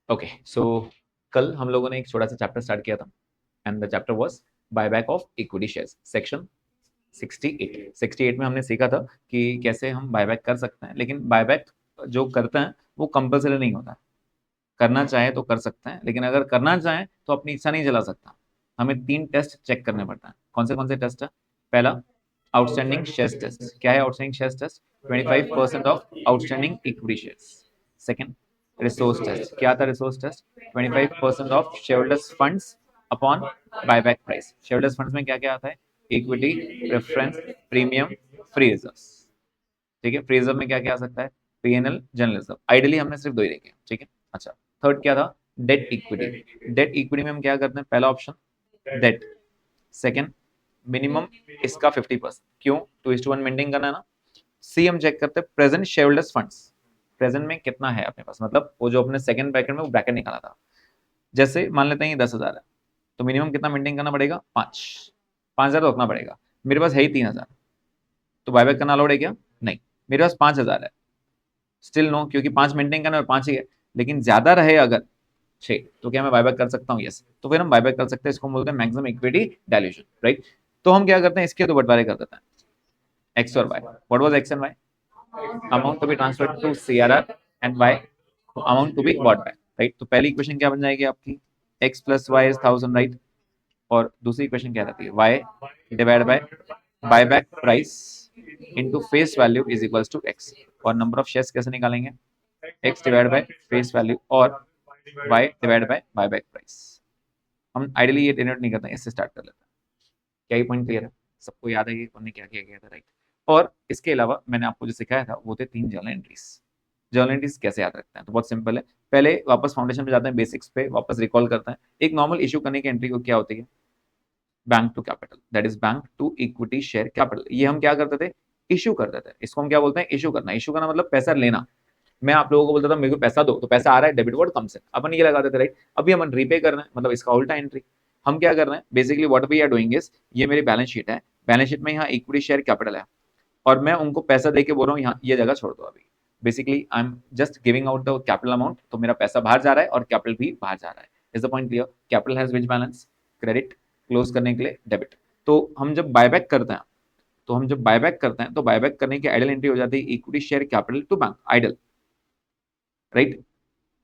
Okay so कल हम लोगों ने एक छोटा सा चैप्टर स्टार्ट किया था and the chapter was buyback of equity shares section 68 में हमने सीखा था कि कैसे हम बायबैक कर सकते हैं, लेकिन बायबैक जो करते हैं वो कंपलसरी नहीं होता है। करना चाहे तो कर सकते हैं, लेकिन अगर करना चाहे तो अपनी इच्छा नहीं जला सकता। हमें 3 टेस्ट चेक करने पड़ता है। कौन से टेस्ट है? पहला, आउटस्टैंडिंग शेयर्स टेस्ट। क्या है outstanding shares test? 25% of outstanding equity shares. Second, resource test. क्या था resource test? 25% of shareholders funds upon buyback price. Shareholders funds में क्या क्या आता है? Equity, preference, premium, free reserves. ठीक है, फ्री रिजर्व में क्या क्या आ सकता है? PNL, general reserve. आइडियली हमने सिर्फ दो ही देखे, ठीक है। अच्छा, थर्ड क्या था? Debt equity. डेट इक्विटी में हम क्या करते हैं? पहला ऑप्शन डेट। सेकंड, मिनिमम इसका 50%। क्यों? 2:1 मेंटेन करना है ना। सी हम चेक करते हैं present share holders funds. Present में कितना है अपने पास, मतलब वो जो अपने सेकंड ब्रैकेट में वो ब्रैकेट निकाला था। जैसे मान लेते हैं ये 10,000 है, तो मिनिमम कितना मेंटेन करना पड़ेगा? 5,000 तो रखना पड़ेगा। मेरे पास है ही 3,000, तो बायबैक करना अलाउड है क्या? नहीं। मेरे पास 5,000 है, स्टिल नो, क्योंकि 5 मेंटेन करना और 5 ही है। लेकिन ज्यादा रहे अगर 6, तो क्या मैं बायबैक कर सकता हूँ? यस। तो फिर हम बायबैक कर सकते हैं। इसको बोलते हैं मैक्सिमम इक्विटी डायल्यूशन, राइट। तो हम क्या करते हैं, इसके दो बंटवारे कर देते हैं, एक्स और Y. What was x and y? Amount to be transferred to CRR and y amount to be bought back, right. तो पहली इक्वेशन क्या बन जाएगी आपकी? X plus Y is 1000, right. और दूसरी इक्वेशन क्या रहती है? Y divide by buyback price into face value is equals to x. और नंबर ऑफ शेयर्स कैसे निकालेंगे? X divide by face value और y divide by buyback price. हम आइडियली ये डिनोट नहीं करते हैं, इससे स्टार्ट कर लेते हैं। क्या ये पॉइंट क्लियर है? सबको याद है कि कौन ने क्या किया गया था, राइट। और इसके अलावा मैंने आपको जो सिखाया था वो थे 3 जर्नल एंट्रीज। जर्नल एंट्रीज कैसे याद रखते हैं? तो बहुत सिंपल है। पहले वापस फाउंडेशन में जाते हैं, बेसिक्स पे वापस रिकॉल करते हैं। एक नॉर्मल इशू करने की एंट्री को क्या होती है? Bank to capital, that is bank to equity share capital. ये हम क्या करते थे? इशू करते थे। इसको हम क्या बोलते हैं? इशू करना। इशू करना मतलब पैसा लेना। मैं आप लोगों को बोलता था मेरे को पैसा दो, तो पैसा आ रहा है, डेबिट वर्ड कम से अपन ये लगा देते, राइट। अभी हम रीपे कर रहे हैं, मतलब इसका उल्टा एंट्री। हम क्या कर रहे हैं basically, what we are doing is, ये मेरी बैलेंस शीट है। बैलेंस शीट में यहाँ इक्विटी शेयर कैपिटल है, और मैं उनको पैसा दे के बोल रहा हूँ यहाँ ये जगह छोड़ दो अभी। Basically I am just giving out the capital amount, तो मेरा पैसा बाहर जा रहा है और कैपिटल भी बाहर जा रहा है। Is the point clear? Capital has which balance? Credit. Close करने के लिए डेबिट। तो हम जब बायबैक करते हैं, तो बायबैक करने की आइडल एंट्री हो जाती है equity share capital to bank, ideal, right.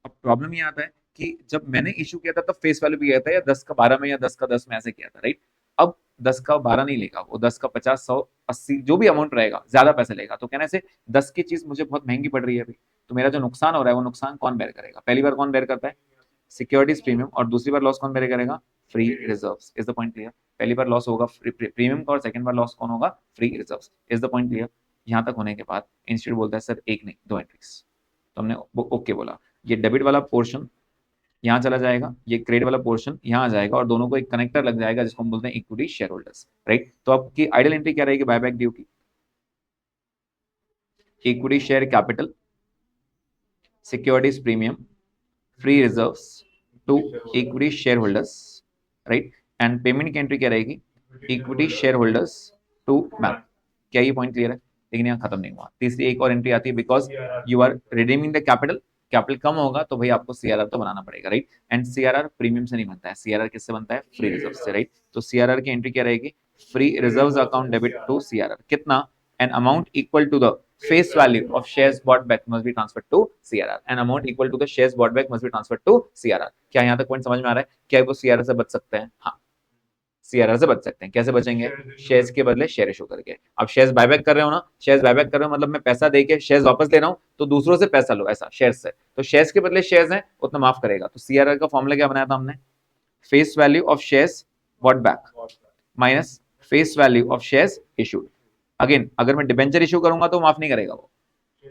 अब प्रॉब्लम ये आता है कि जब मैंने इशू किया था तब फेस वैल्यू भी गया था, या 10 का 12 में या 10 का 10 में ऐसे किया था, राइट। अब 10 का 12 नहीं लेगा वो, 10 का 50, 100, 80 जो भी अमाउंट रहेगा ज्यादा पैसे लेगा। तो कहने से 10 की चीज मुझे बहुत महंगी पड़ रही है अभी, तो मेरा जो नुकसान हो रहा है वो नुकसान कौन बेयर करेगा? पहली बार कौन बेयर करता है? Securities premium. और दूसरी बार लॉस कौन बेयर करेगा? Free reserves. Is the point clear? पहली बार लॉस होगा प्रीमियम का, और सेकंड बार लॉस कौन होगा? Free reserves. Is the point clear? यहाँ तक होने के बाद इंस्टीट्यूट बोलता है सर एक नहीं दो एंट्रीज। तो हमने ओके बोला। ये डेबिट वाला पोर्शन यहाँ चला जाएगा, ये क्रेडिट वाला पोर्शन यहाँ आ जाएगा, और दोनों को एक कनेक्टर लग जाएगा जिसको हम बोलते हैं इक्विटी शेयर होल्डर्स, राइट। तो आपकी आइडल एंट्री क्या रहेगी बायबैक ड्यू की? Equity share capital, securities premium, free reserves to equity share holders, right. And payment की एंट्री क्या रहेगी? Equity share holders to bank. क्या ये पॉइंट क्लियर है? लेकिन यहाँ खत्म नहीं हुआ, तीसरी एक और एंट्री आती है, because you are redeeming the capital. Capital कम होगा तो भाई आपको सीआरआर तो बनाना पड़ेगा, राइट। एंड सीआरआर प्रीमियम से नहीं बनता है, सीआरआर किससे बनता है? फ्री रिजर्व से, राइट। तो सीआरआर की एंट्री क्या रहेगी? Free reserves account debit to CRR. कितना? An amount equal to the face value of shares bought back must be transferred to CRR. An amount equal to the shares bought back must be transferred to CRR. क्या यहाँ तक point समझ में आ रहा है? क्या वो CRR से बच सकते हैं? हाँ, सीआरआर से बच सकते हैं। कैसे बचेंगे? शेयर्स के बदले शेयर इशू करके। अब शेयर्स बायबैक कर रहे हो ना, शेयर्स बायबैक कर रहे हो मतलब मैं पैसा देके शेयर्स वापस ले रहा हूँ, तो दूसरों से पैसा लो, ऐसा शेयर्स से। तो शेयर्स के बदले शेयर्स हैं, उतना माफ करेगा। तो सीआरआर का फॉर्मूला क्या बनाया था हमने? Face value of shares bought back minus face value of shares issued. Again अगर मैं डिबेंचर इशू करूंगा तो माफ नहीं करेगा वो,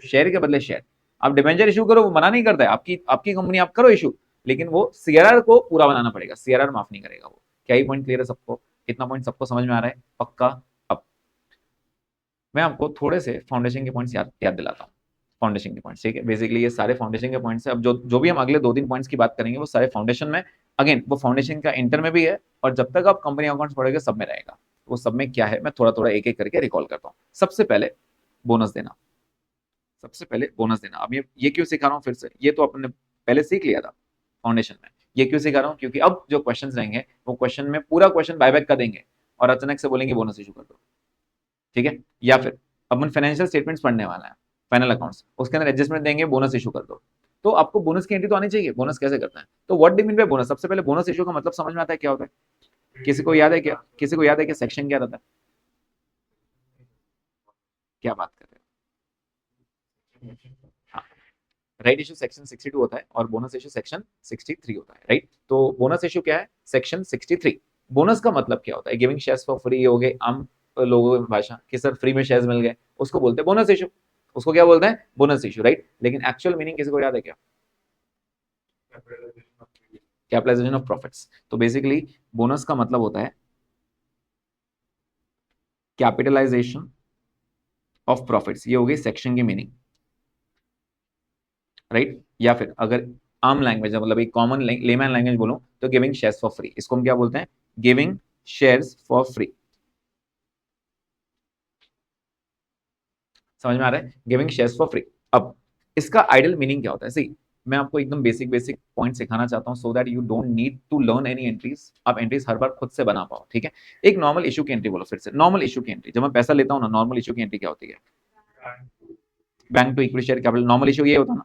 शेयर के बदले शेयर। आप डिबेंचर इशू करो, वो मना नहीं करता है, आपकी आपकी कंपनी, आप करो इशू, लेकिन वो सीआरआर को पूरा बनाना पड़ेगा, सीआरआर माफ नहीं करेगा वो। क्या ही पॉइंट क्लियर है सबको? इतना पॉइंट सबको समझ में आ रहा है पक्का? अब मैं आपको थोड़े से फाउंडेशन के पॉइंट्स याद दिलाता हूँ। फाउंडेशन के पॉइंट्स, ठीक है। बेसिकली ये सारे फाउंडेशन के पॉइंट्स है। अब जो भी हम अगले 2-3 पॉइंट्स की बात करेंगे वो सारे फाउंडेशन में, अगेन वो फाउंडेशन का इंटर में भी है, और जब तक आप कंपनी अकाउंट्स पढ़ोगे सब में रहेगा। वो सब में क्या है मैं थोड़ा थोड़ा एक एक करके रिकॉल करता हूँ। सबसे पहले बोनस देना। सबसे पहले बोनस देना। अब ये क्यों सिखा रहा हूँ फिर से? ये तो आपने पहले सीख लिया था, फाउंडेशन में। ये क्यों सिखा रहा हूँ, क्योंकि अब जो क्वेश्चंस रहेंगे वो क्वेश्चन में पूरा क्वेश्चन बायबैक का देंगे और अचानक से बोलेंगे बोनस इशू कर दो, ठीक है। या फिर अपन फाइनेंशियल स्टेटमेंट्स पढ़ने वाला है, फाइनल अकाउंट्स, उसके अंदर एडजस्टमेंट देंगे, बोनस इशू कर दो। तो आपको बोनस की एंट्री तो आनी चाहिए, बोनस कैसे करता है। तो what do mean by bonus, सबसे पहले बोनस इशू का मतलब समझ में आता है क्या होता है। किसी को याद है क्या, किसी को याद है कि सेक्शन क्या रहता है, क्या बात कर रहे हो। हाँ, राइट इशू सेक्शन 62 होता है और बोनस इशू सेक्शन 63 होता है, राइट। तो बोनस इशू क्या है, सेक्शन 63। बोनस का मतलब क्या होता है, गिविंग शेयर्स फॉर फ्री हो गए आम लोगों की भाषा कि सर फ्री में शेयर्स मिल गए, उसको बोलते हैं बोनस इशू, उसको क्या बोलते हैं, बोनस इशू, राइट। लेकिन एक्चुअल मीनिंग किसी को याद है क्या, कैपिटलाइजेशन ऑफ प्रॉफिट्स। तो बेसिकली बोनस का मतलब होता है कैपिटलाइजेशन ऑफ प्रॉफिट्स, ये हो गई सेक्शन की मीनिंग, राइट। या फिर अगर आम लैंग्वेज मतलब एक कॉमन लेमैन लैंग्वेज बोलूं तो गिविंग शेयर्स फॉर फ्री, इसको हम क्या बोलते हैं, गिविंग शेयर्स फॉर फ्री। समझ में आ रहा है, गिविंग शेयर्स फॉर फ्री। अब इसका आइडियल मीनिंग क्या होता है, सी मैं आपको एकदम बेसिक बेसिक पॉइंट सिखाना चाहता हूं so that you don't need to learn any entries, आप एंट्रीज हर बार खुद से बना पाओ, ठीक है। एक नॉर्मल इशू की एंट्री बोलो फिर से, नॉर्मल इशू की एंट्री, जब मैं पैसा लेता हूं ना, नॉर्मल इशू की एंट्री क्या होती है, bank to equity share capital, normal issue ये होता है ना।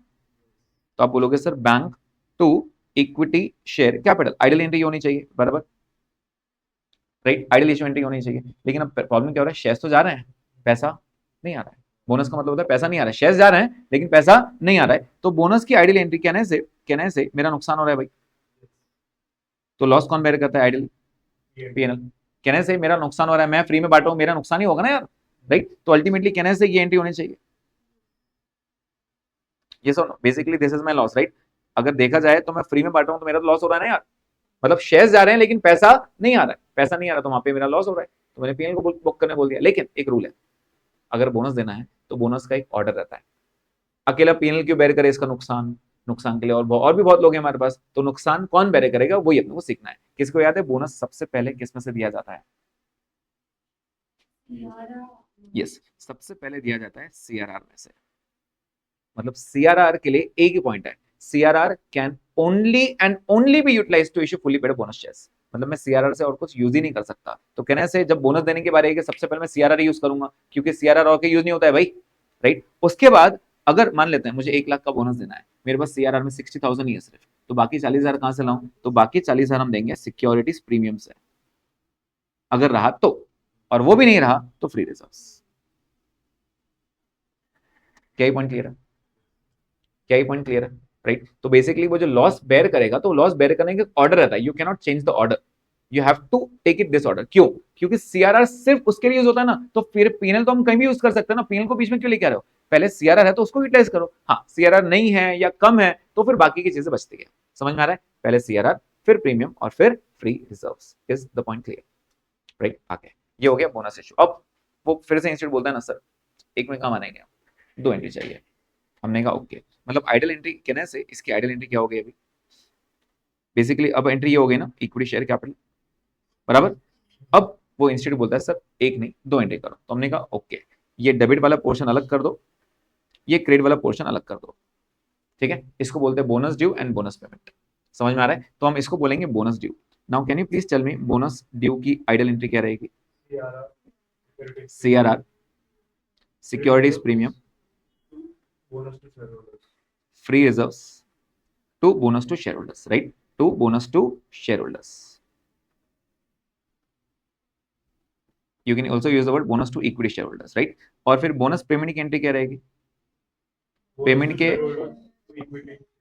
तो आप बोलोगे sir bank to equity share capital, ideal entry होनी चाहिए, बराबर, राइट, आइडियल इशू एंट्री होनी चाहिए। लेकिन अब प्रॉब्लम क्या हो रहा है, शेयर्स तो जा रहे हैं, पैसा नहीं आ रहा है। बोनस का मतलब होता है पैसा नहीं आ रहा है, शेयर्स जा रहे हैं लेकिन पैसा नहीं आ रहा है। तो बोनस की आइडियल एंट्री कहने से मेरा नुकसान हो रहा है भाई, तो लॉस कौन बेयर करता है, आइडियल पीएनएल। कहने से मेरा नुकसान हो रहा है, मैं फ्री में बांटा हूं, मेरा नुकसान ही होगा ना यार, राइट। तो अल्टीमेटली कहने से ये एंट्री होनी चाहिए, ये so basically this is my loss, right. अगर देखा जाए तो मैं फ्री में बांटा हूं तो मेरा तो लॉस हो रहा है ना यार, मतलब शेयर्स जा रहे हैं लेकिन पैसा नहीं आ रहा है, पैसा नहीं आ रहा तो वहां पे मेरा लॉस हो रहा है, तो मैंने पीएनएल को बुक करने बोल दिया। लेकिन एक रूल है, अगर बोनस देना है तो बोनस का एक ऑर्डर रहता है, अकेला पीएनएल क्यों बेर करे इसका नुकसान, नुकसान के लिए और भी बहुत लोग हैं हमारे पास, तो नुकसान कौन बेर करेगा वही अपने को सीखना है। किसको याद है बोनस सबसे पहले किस में से दिया जाता है, यस, सबसे पहले दिया जाता है सीआरआर में से। मतलब सीआरआर के लिए एक ही पॉइंट है, CRR can only and only be utilise to issue fully paid bonus shares, मतलब मैं सीआरआर से और कुछ यूज ही नहीं कर सकता। तो कहने से जब बोनस देने के बारे में सबसे पहले मैं सीआरआर यूज करूंगा, क्योंकि सीआरआर और के यूज नहीं होता है भाई, राइट। उसके बाद अगर मान लेते हैं मुझे 1 लाख का बोनस देना है, मेरे पास सीआरआर में 60,000 ही है सिर्फ, तो बाकी 40,000 कहां से लाऊं, तो बाकी 40,000 हम देंगे सिक्योरिटीज प्रीमियम से, अगर रहा तो, और वो भी नहीं रहा तो फ्री रिजर्व्स। क्या ही पॉइंट क्लियर है, क्या ही पॉइंट क्लियर है, राइट। तो बेसिकली वो जो लॉस बेयर करेगा तो लॉस बेयर करने का ऑर्डर रहता है, you can not change the order, you have to take it this order. क्यों, क्योंकि सीआरआर सिर्फ उसके लिए यूज होता है ना, तो फिर पीएनएल तो हम कहीं भी यूज कर सकते हैं ना, पीएनएल को बीच में क्यों लेके आ रहे हो, पहले सीआरआर है तो उसको यूटिलाइज करो, हाँ सीआरआर नहीं है या कम है तो फिर बाकी की चीजें बचती है। समझ में आ रहा है, पहले सीआरआर फिर प्रीमियम और फिर free reserves, is the point clear, right. आगे ये हो गया बोनस इशू। अब वो फिर से इंस्टीट्यूट बोलता है ना सर एक में काम आने गया, 2 एंट्री चाहिए, हमने कहा ओके। मतलब आइडियल एंट्री कहने से इसकी आइडियल एंट्री क्या हो गई अभी, बेसिकली अब एंट्री ये हो गई ना इक्विटी शेयर कैपिटल, बराबर। अब वो इंस्टीट्यूट बोलता है सर एक नहीं 2 एंट्री करो, तो हमने कहा ओके, ये डेबिट वाला पोर्शन अलग कर दो, ये क्रेडिट वाला पोर्शन अलग कर दो, ठीक है। इसको बोलते हैं bonus due and bonus payment. समझ में आ रहा है, तो हम इसको बोलेंगे bonus due. Now can you please tell me bonus due की आइडियल एंट्री क्या रहेगी, CRR securities premium free reserves to bonus to share holders, right, to bonus to share holders. You can also use the word bonus to equity share holders, right. और फिर bonus payment की entry क्या रहेगी, payment के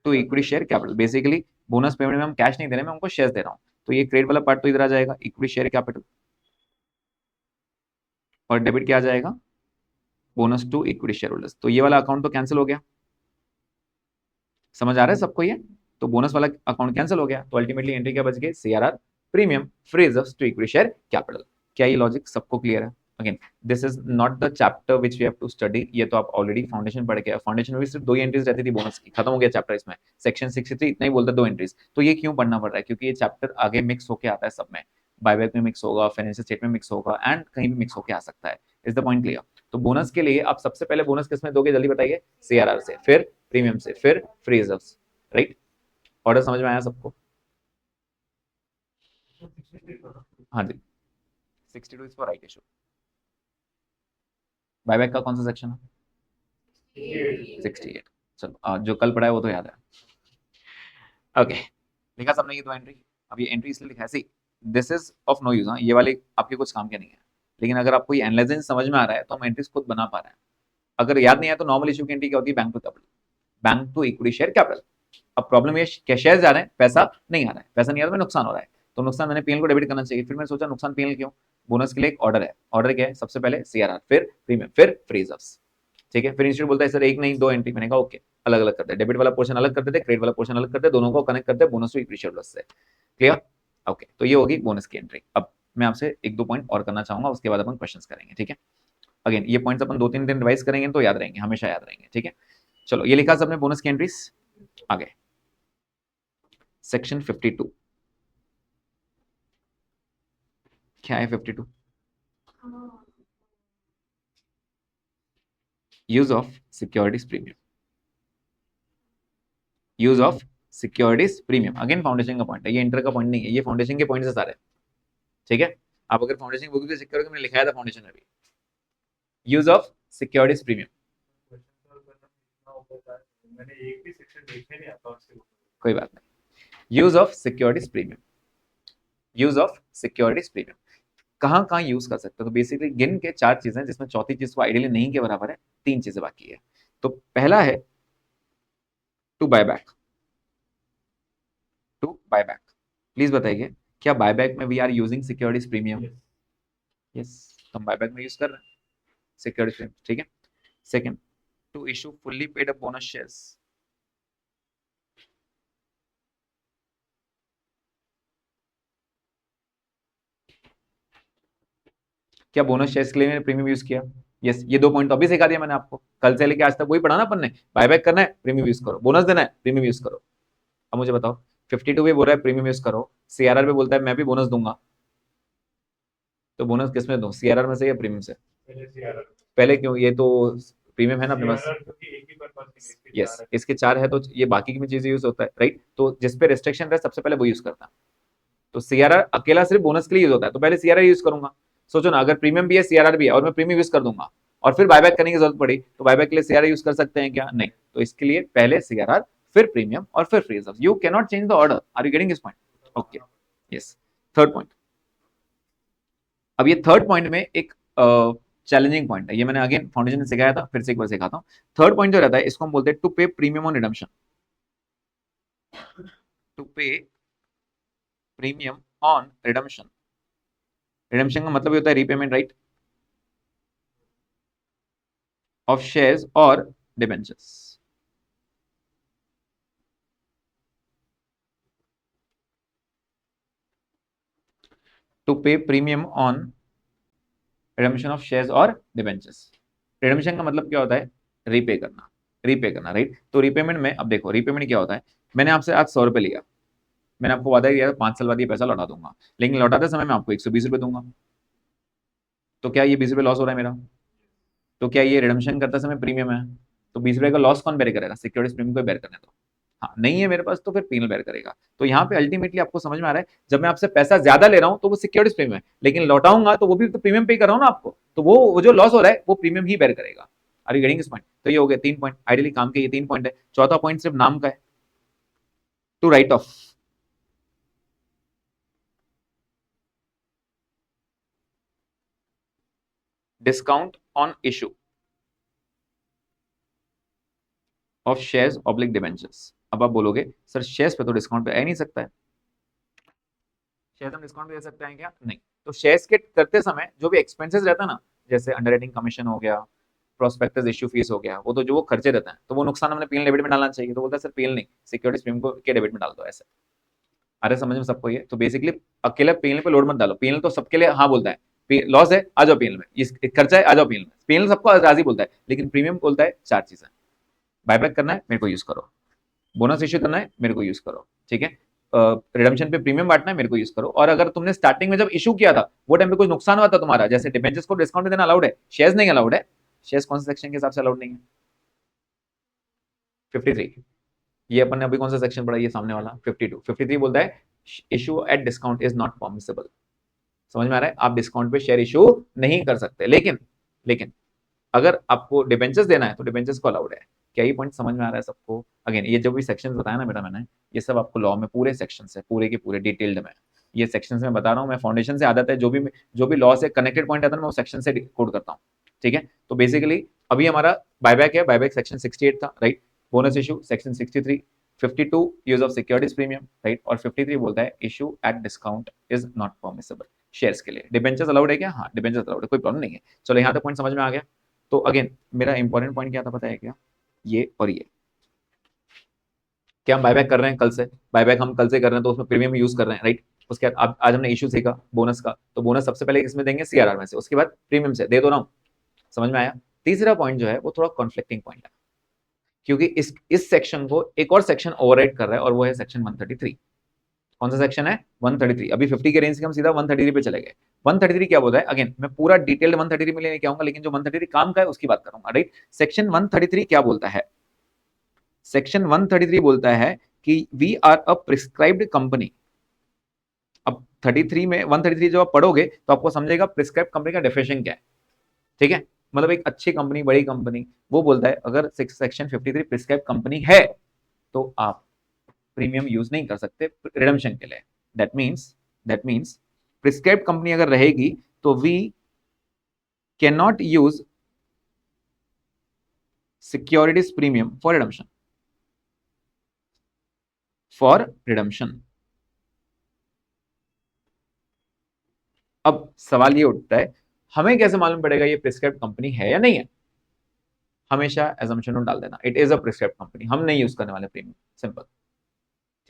to equity share capital, basically bonus payment में हम cash नहीं दे रहे, मैं हमको शेयर दे रहा हूँ, तो ये क्रेडिट वाला पार्ट तो इधर आ जाएगा इक्विटी शेयर कैपिटल, और डेबिट क्या आ जाएगा bonus to equity share holders. तो ये वाला अकाउंट तो कैंसिल हो गया, समझ आ रहा है सबको ये, तो बोनस वाला अकाउंट कैंसिल हो गया, तो अल्टीमेटली एंट्री क्या बच गई, CRR premium free reserves to equity share capital. क्या ये लॉजिक सबको क्लियर है, again this is not the chapter which we have to study, ये तो आप ऑलरेडी फाउंडेशन पढ़ के, फाउंडेशन में भी सिर्फ 2 ही एंट्रीज रहती थी बोनस की, खत्म हो गया चैप्टर इसमें, सेक्शन 63 इतना ही बोलता 2 एंट्रीज। तो ये क्यों पढ़ना पड़ रहा है, क्योंकि ये चैप्टर आगे मिक्स होकर आता है सब में, बायबैक में मिक्स होगा, फाइनेंशियल स्टेटमेंट मिक्स होगा एंड कहीं भी मिक्स होकर आ सकता है, इज द पॉइंट क्लियर। तो बोनस के लिए आप सबसे पहले बोनस किसमें दोगे जल्दी बताइए, सीआरआर से, फिर प्रीमियम से, फिर फ्री रिजर्व्स, राइट। ऑर्डर समझ में आया सबको? हाँ जी, 62 is for right issue. Buyback का कौन सा सेक्शन है? 68। चलो जो कल पढ़ा है वो तो याद है। ओके, लिखा सबने ये दो एंट्री। अब ये एंट्री इसलिए लिखा है, see this is of no use. हाँ, ये वाले आपके कुछ काम के नहीं है, लेकिन अगर आपको ये एनालिसिस समझ में आ रहा है तो हम एंट्रीज खुद बना पा रहे हैं। अगर याद नहीं है तो नॉर्मल इशू की एंट्री क्या होती है? Bank to capital, bank to equity share capital. अब प्रॉब्लम ये क्या, शेयर जा रहे हैं, पैसा नहीं आ रहा है, पैसा नहीं आ रहा है, नुकसान हो रहा है, तो नुकसान मैंने पीएल को डेबिट करना चाहिए। फिर मैंने सोचा नुकसान पीएल क्यों? बोनस के लिए एक ऑर्डर है। ऑर्डर क्या है? सबसे पहले सीआरआर, फिर प्रीमियम, फिर फ्री रिजर्व्स। ठीक है, फिर इंस्टीट्यूट बोलता है सर एक नहीं दो एंट्री। मैंने कहा ओके, अलग अलग करते हैं, डेबिट वाला पोर्शन अलग करते थे, क्रेडिट वाला पोर्शन अलग करते हैं, दोनों को कनेक्ट करते हैं बोनस टू इक्विटी शेयर से। क्लियर? ओके, तो ये होगी बोनस की एंट्री। अब मैं आपसे एक दो पॉइंट और करना चाहूंगा, उसके बाद अपन क्वेश्चंस करेंगे। ठीक है, अगेन ये पॉइंट्स अपन 2-3 दिन रिवाइज करेंगे तो याद रहेंगे, हमेशा याद रहेंगे। ठीक है, चलो ये लिखा सबने बोनस की एंट्रीज। आगे सेक्शन 52 क्या है? 52 use of securities premium. Use of securities premium again foundation का पॉइंट है, ये इंटर का पॉइंट नहीं है, ये फाउंडेशन के पॉइंट है सारे। ठीक है, आप अगर फाउंडेशन बुक भी चेक करोगे, मैंने लिखाया था फाउंडेशन में भी, यूज ऑफ सिक्योरिटीज प्रीमियम। कोई बात नहीं, use of securities premium. Use of securities premium कहाँ कहाँ यूज कर सकते हो? तो बेसिकली गिन के 4 चीजें, जिसमें चौथी चीज को आइडियली नहीं के बराबर है, 3 चीजें बाकी है। तो पहला है to buy back. To buy back, please बताइए क्या बायबैक में we are using securities premium? Yes, तो हम बायबैक में यूज कर रहे हैं सिक्योरिटीज प्रीमियम। ठीक है, second, to issue fully paid up bonus shares. क्या बोनस शेयर्स के लिए मैंने प्रीमियम यूज किया? यस, ये 2 पॉइंट तो अभी सिखा दिया मैंने आपको, कल से लेके आज तक वही पढ़ा ना अपन ने। बायबैक करना है प्रीमियम यूज करो, बोनस देना है प्रीमियम यूज करो। अब मुझे बताओ, 52 भी बोल रहा है प्रीमियम यूज करो, सीआरआर भी बोलता है मैं भी बोनस दूंगा, तो बोनस किस में दूं, सीआरआर में से या प्रीमियम से? पहले क्यों? ये तो प्रीमियम है ना अपने पास। यस, इसके 4 है तो ये बाकी की भी चीजें यूज होता है, राइट? तो जिस पे रिस्ट्रिक्शन रहे सबसे पहले वो यूज करता है। तो सीआरआर अकेला सिर्फ बोनस के लिए यूज होता है, तो पहले सीआरआर यूज करूंगा। सोचो ना, अगर प्रीमियम भी है सीआरआर भी है और मैं प्रीमियम यूज कर दूंगा और फिर बायबैक करने की जरूरत पड़ी, तो बायबैक के लिए सीआरआर यूज कर सकते हैं क्या? नहीं, तो इसके लिए पहले सीआरआर, फिर प्रीमियम और फिर free reserve. You can not change the order. Are you getting this point? Okay, yes. Third point, अब ये थर्ड पॉइंट में एक चैलेंजिंग पॉइंट है, ये मैंने अगेन फाउंडेशन में सिखाया था, फिर से एक बार सिखाता हूँ। थर्ड पॉइंट जो रहता है इसको हम बोलते हैं to pay premium on redemption. To pay premium on redemption. Redemption का मतलब ये होता है रीपेमेंट, राइट, ऑफ शेयर्स और debentures. To pay premium on redemption of shares और डिबेंचर्स। रिडम्पशन का मतलब क्या होता है? रीपे करना, रीपे करना, राइट? तो रीपेमेंट में, अब देखो रीपेमेंट क्या होता है, मैंने आपसे आज 100 रुपए लिया, मैंने आपको वादा किया 5 साल बाद ये पैसा लौटा दूंगा, लेकिन लौटाते समय मैं आपको 120 रुपए दूंगा, तो क्या ये 20 रुपए लॉस हो रहा है मेरा? तो क्या ये रिडम्पशन करते समय प्रीमियम है? तो 20 रुपए का लॉस कौन बेर करेगा? सिक्योरिटीज प्रीमियम को बेर करने दो। हाँ, नहीं है मेरे पास तो फिर पीनल बेर करेगा। तो यहाँ पे अल्टीमेटली आपको समझ में आ रहा है, जब मैं आपसे पैसा ज्यादा ले रहा हूँ तो वो सिक्योरिटीज प्रीमियम है, लेकिन लौटाऊंगा तो वो भी तो प्रीमियम पे कर रहा हूँ ना आपको, तो वो जो लॉस हो रहा है वो प्रीमियम ही बेर करेगा। Are you getting this point? तो ये हो गए 3 पॉइंट, आइडियली काम के ये 3 पॉइंट है। चौथा पॉइंट सिर्फ नाम का है, to write off. Discount on issue of shares oblique debentures. अब आप बोलोगे सर शेयर्स पे तो डिस्काउंट पे आ नहीं सकता है, शेयर्स हम डिस्काउंट दे सकते हैं क्या? नहीं। तो शेयर्स के करते समय जो भी एक्सपेंसेस रहता है ना, जैसे अंडरराइटिंग कमीशन हो गया, प्रोस्पेक्टस इश्यू फीस हो गया, वो तो जो वो खर्चे रहते हैं, तो वो नुकसान हमने पीएल डेबिट में डालना चाहिए। तो बोलता है सर पीएल नहीं, सिक्योरिटीज प्रीमियम को के डेबिट में डाल दो, ऐसे। अरे समझ में सबको ये? तो बेसिकली अकेले पीएल पे लोड मत डालो, पीएल तो सबके लिए हाँ बोलता है, लॉस है आ जाओ पीएल में, इस खर्चा है आ जाओ पीएल में, पीएल सबको राजी बोलता है, लेकिन प्रीमियम बोलता है 4 चीजें, बायबैक करना है मेरे को यूज करो, बोनस इश्यू करना है मेरे को यूज करो, ठीक है, रिडम्पशन पे प्रीमियम बांटना है मेरे को यूज करो, और अगर तुमने स्टार्टिंग में जब इशू किया था वो टाइम पे कुछ नुकसान हुआ था तुम्हारा, जैसे डिबेंचर्स को डिस्काउंट देना अलाउड है, शेयर्स नहीं अलाउड है। शेयर्स कौन से सेक्शन के हिसाब से अलाउड नहीं है? 53। ये अपन ने अभी कौन सा सेक्शन पढ़ा, ये सामने वाला 52। 53 बोलता है issue at discount is not permissible. समझ में आ रहा है, आप डिस्काउंट पे शेयर इशू नहीं कर सकते, लेकिन अगर आपको डिबेंचर्स देना है तो डिबेंचर्स को अलाउड है। क्या ये पॉइंट समझ में आ रहा है सबको? अगेन ये जो भी सेक्शन बताया ना बेटा मैंने, ये सब आपको लॉ में पूरे सेक्शन है, पूरे के पूरे डिटेल्ड में ये सेक्शन में बता रहा हूँ मैं। फाउंडेशन से आदत है, जो भी लॉ से कनेक्टेड पॉइंट आता है मैं वो सेक्शन से कोड करता हूँ, ठीक है। तो बेसिकली अभी हमारा बायबैक है, बायबैक सेक्शन 68 था, right. Bonus issue section 63, 52 use of securities premium, right. और 53 बोलता है issue at discount is not permissible shares के लिए। डिबेंचर्स अलाउड है क्या? हाँ, डिबेंचर्स अलाउड है, कोई प्रॉब्लम नहीं है। चलो यहाँ तक पॉइंट समझ में आ गया। तो अगेन मेरा इंपॉर्टेंट पॉइंट क्या था पता है क्या? ये और ये, क्या हम बायबैक कर रहे हैं कल से, बायबैक हम कल से कर रहे हैं तो उसमें प्रीमियम यूज कर रहे हैं, राइट। उसके बाद आज हमने इशू सीखा बोनस का, तो बोनस सबसे पहले किसमें देंगे? सीआरआर में से, उसके बाद प्रीमियम से दे दो ना। समझ में आया? तीसरा पॉइंट जो है वो थोड़ा कॉन्फ्लिक्टिंग पॉइंट है, क्योंकि इस सेक्शन को एक और सेक्शन ओवरराइड कर रहा है और वो है सेक्शन 133। कौन सा सेक्शन है? 133। अभी 50 के रेंज से हम सीधा 133 पे चले गए। 133 क्या बोलता है? अगेन मैं पूरा डिटेल्ड 133 में लेके आऊंगा, लेकिन जो 133 काम का है उसकी बात करूंगा, राइट। सेक्शन 133 क्या बोलता है? सेक्शन 133 बोलता है कि we are a prescribed company. अब 33 में 133 जब आप पढ़ोगे तो आपको समझेगा प्रिस्क्राइब कंपनी का डेफिनेशन क्या है, ठीक है। मतलब एक अच्छी कंपनी, बड़ी कंपनी, वो बोलता है अगर सेक्शन 53 प्रिस्क्राइब कंपनी है तो आप प्रीमियम यूज नहीं कर सकते रिडम्पशन के लिए। दैट मीन्स प्रिस्क्राइब कंपनी अगर रहेगी तो we can not use securities premium for redemption. अब सवाल ये उठता है, हमें कैसे मालूम पड़ेगा ये प्रिस्क्राइब कंपनी है या नहीं है? हमेशा एजम्पशन डाल देना, it is a prescribe company, हम नहीं यूज करने वाले प्रीमियम, सिंपल,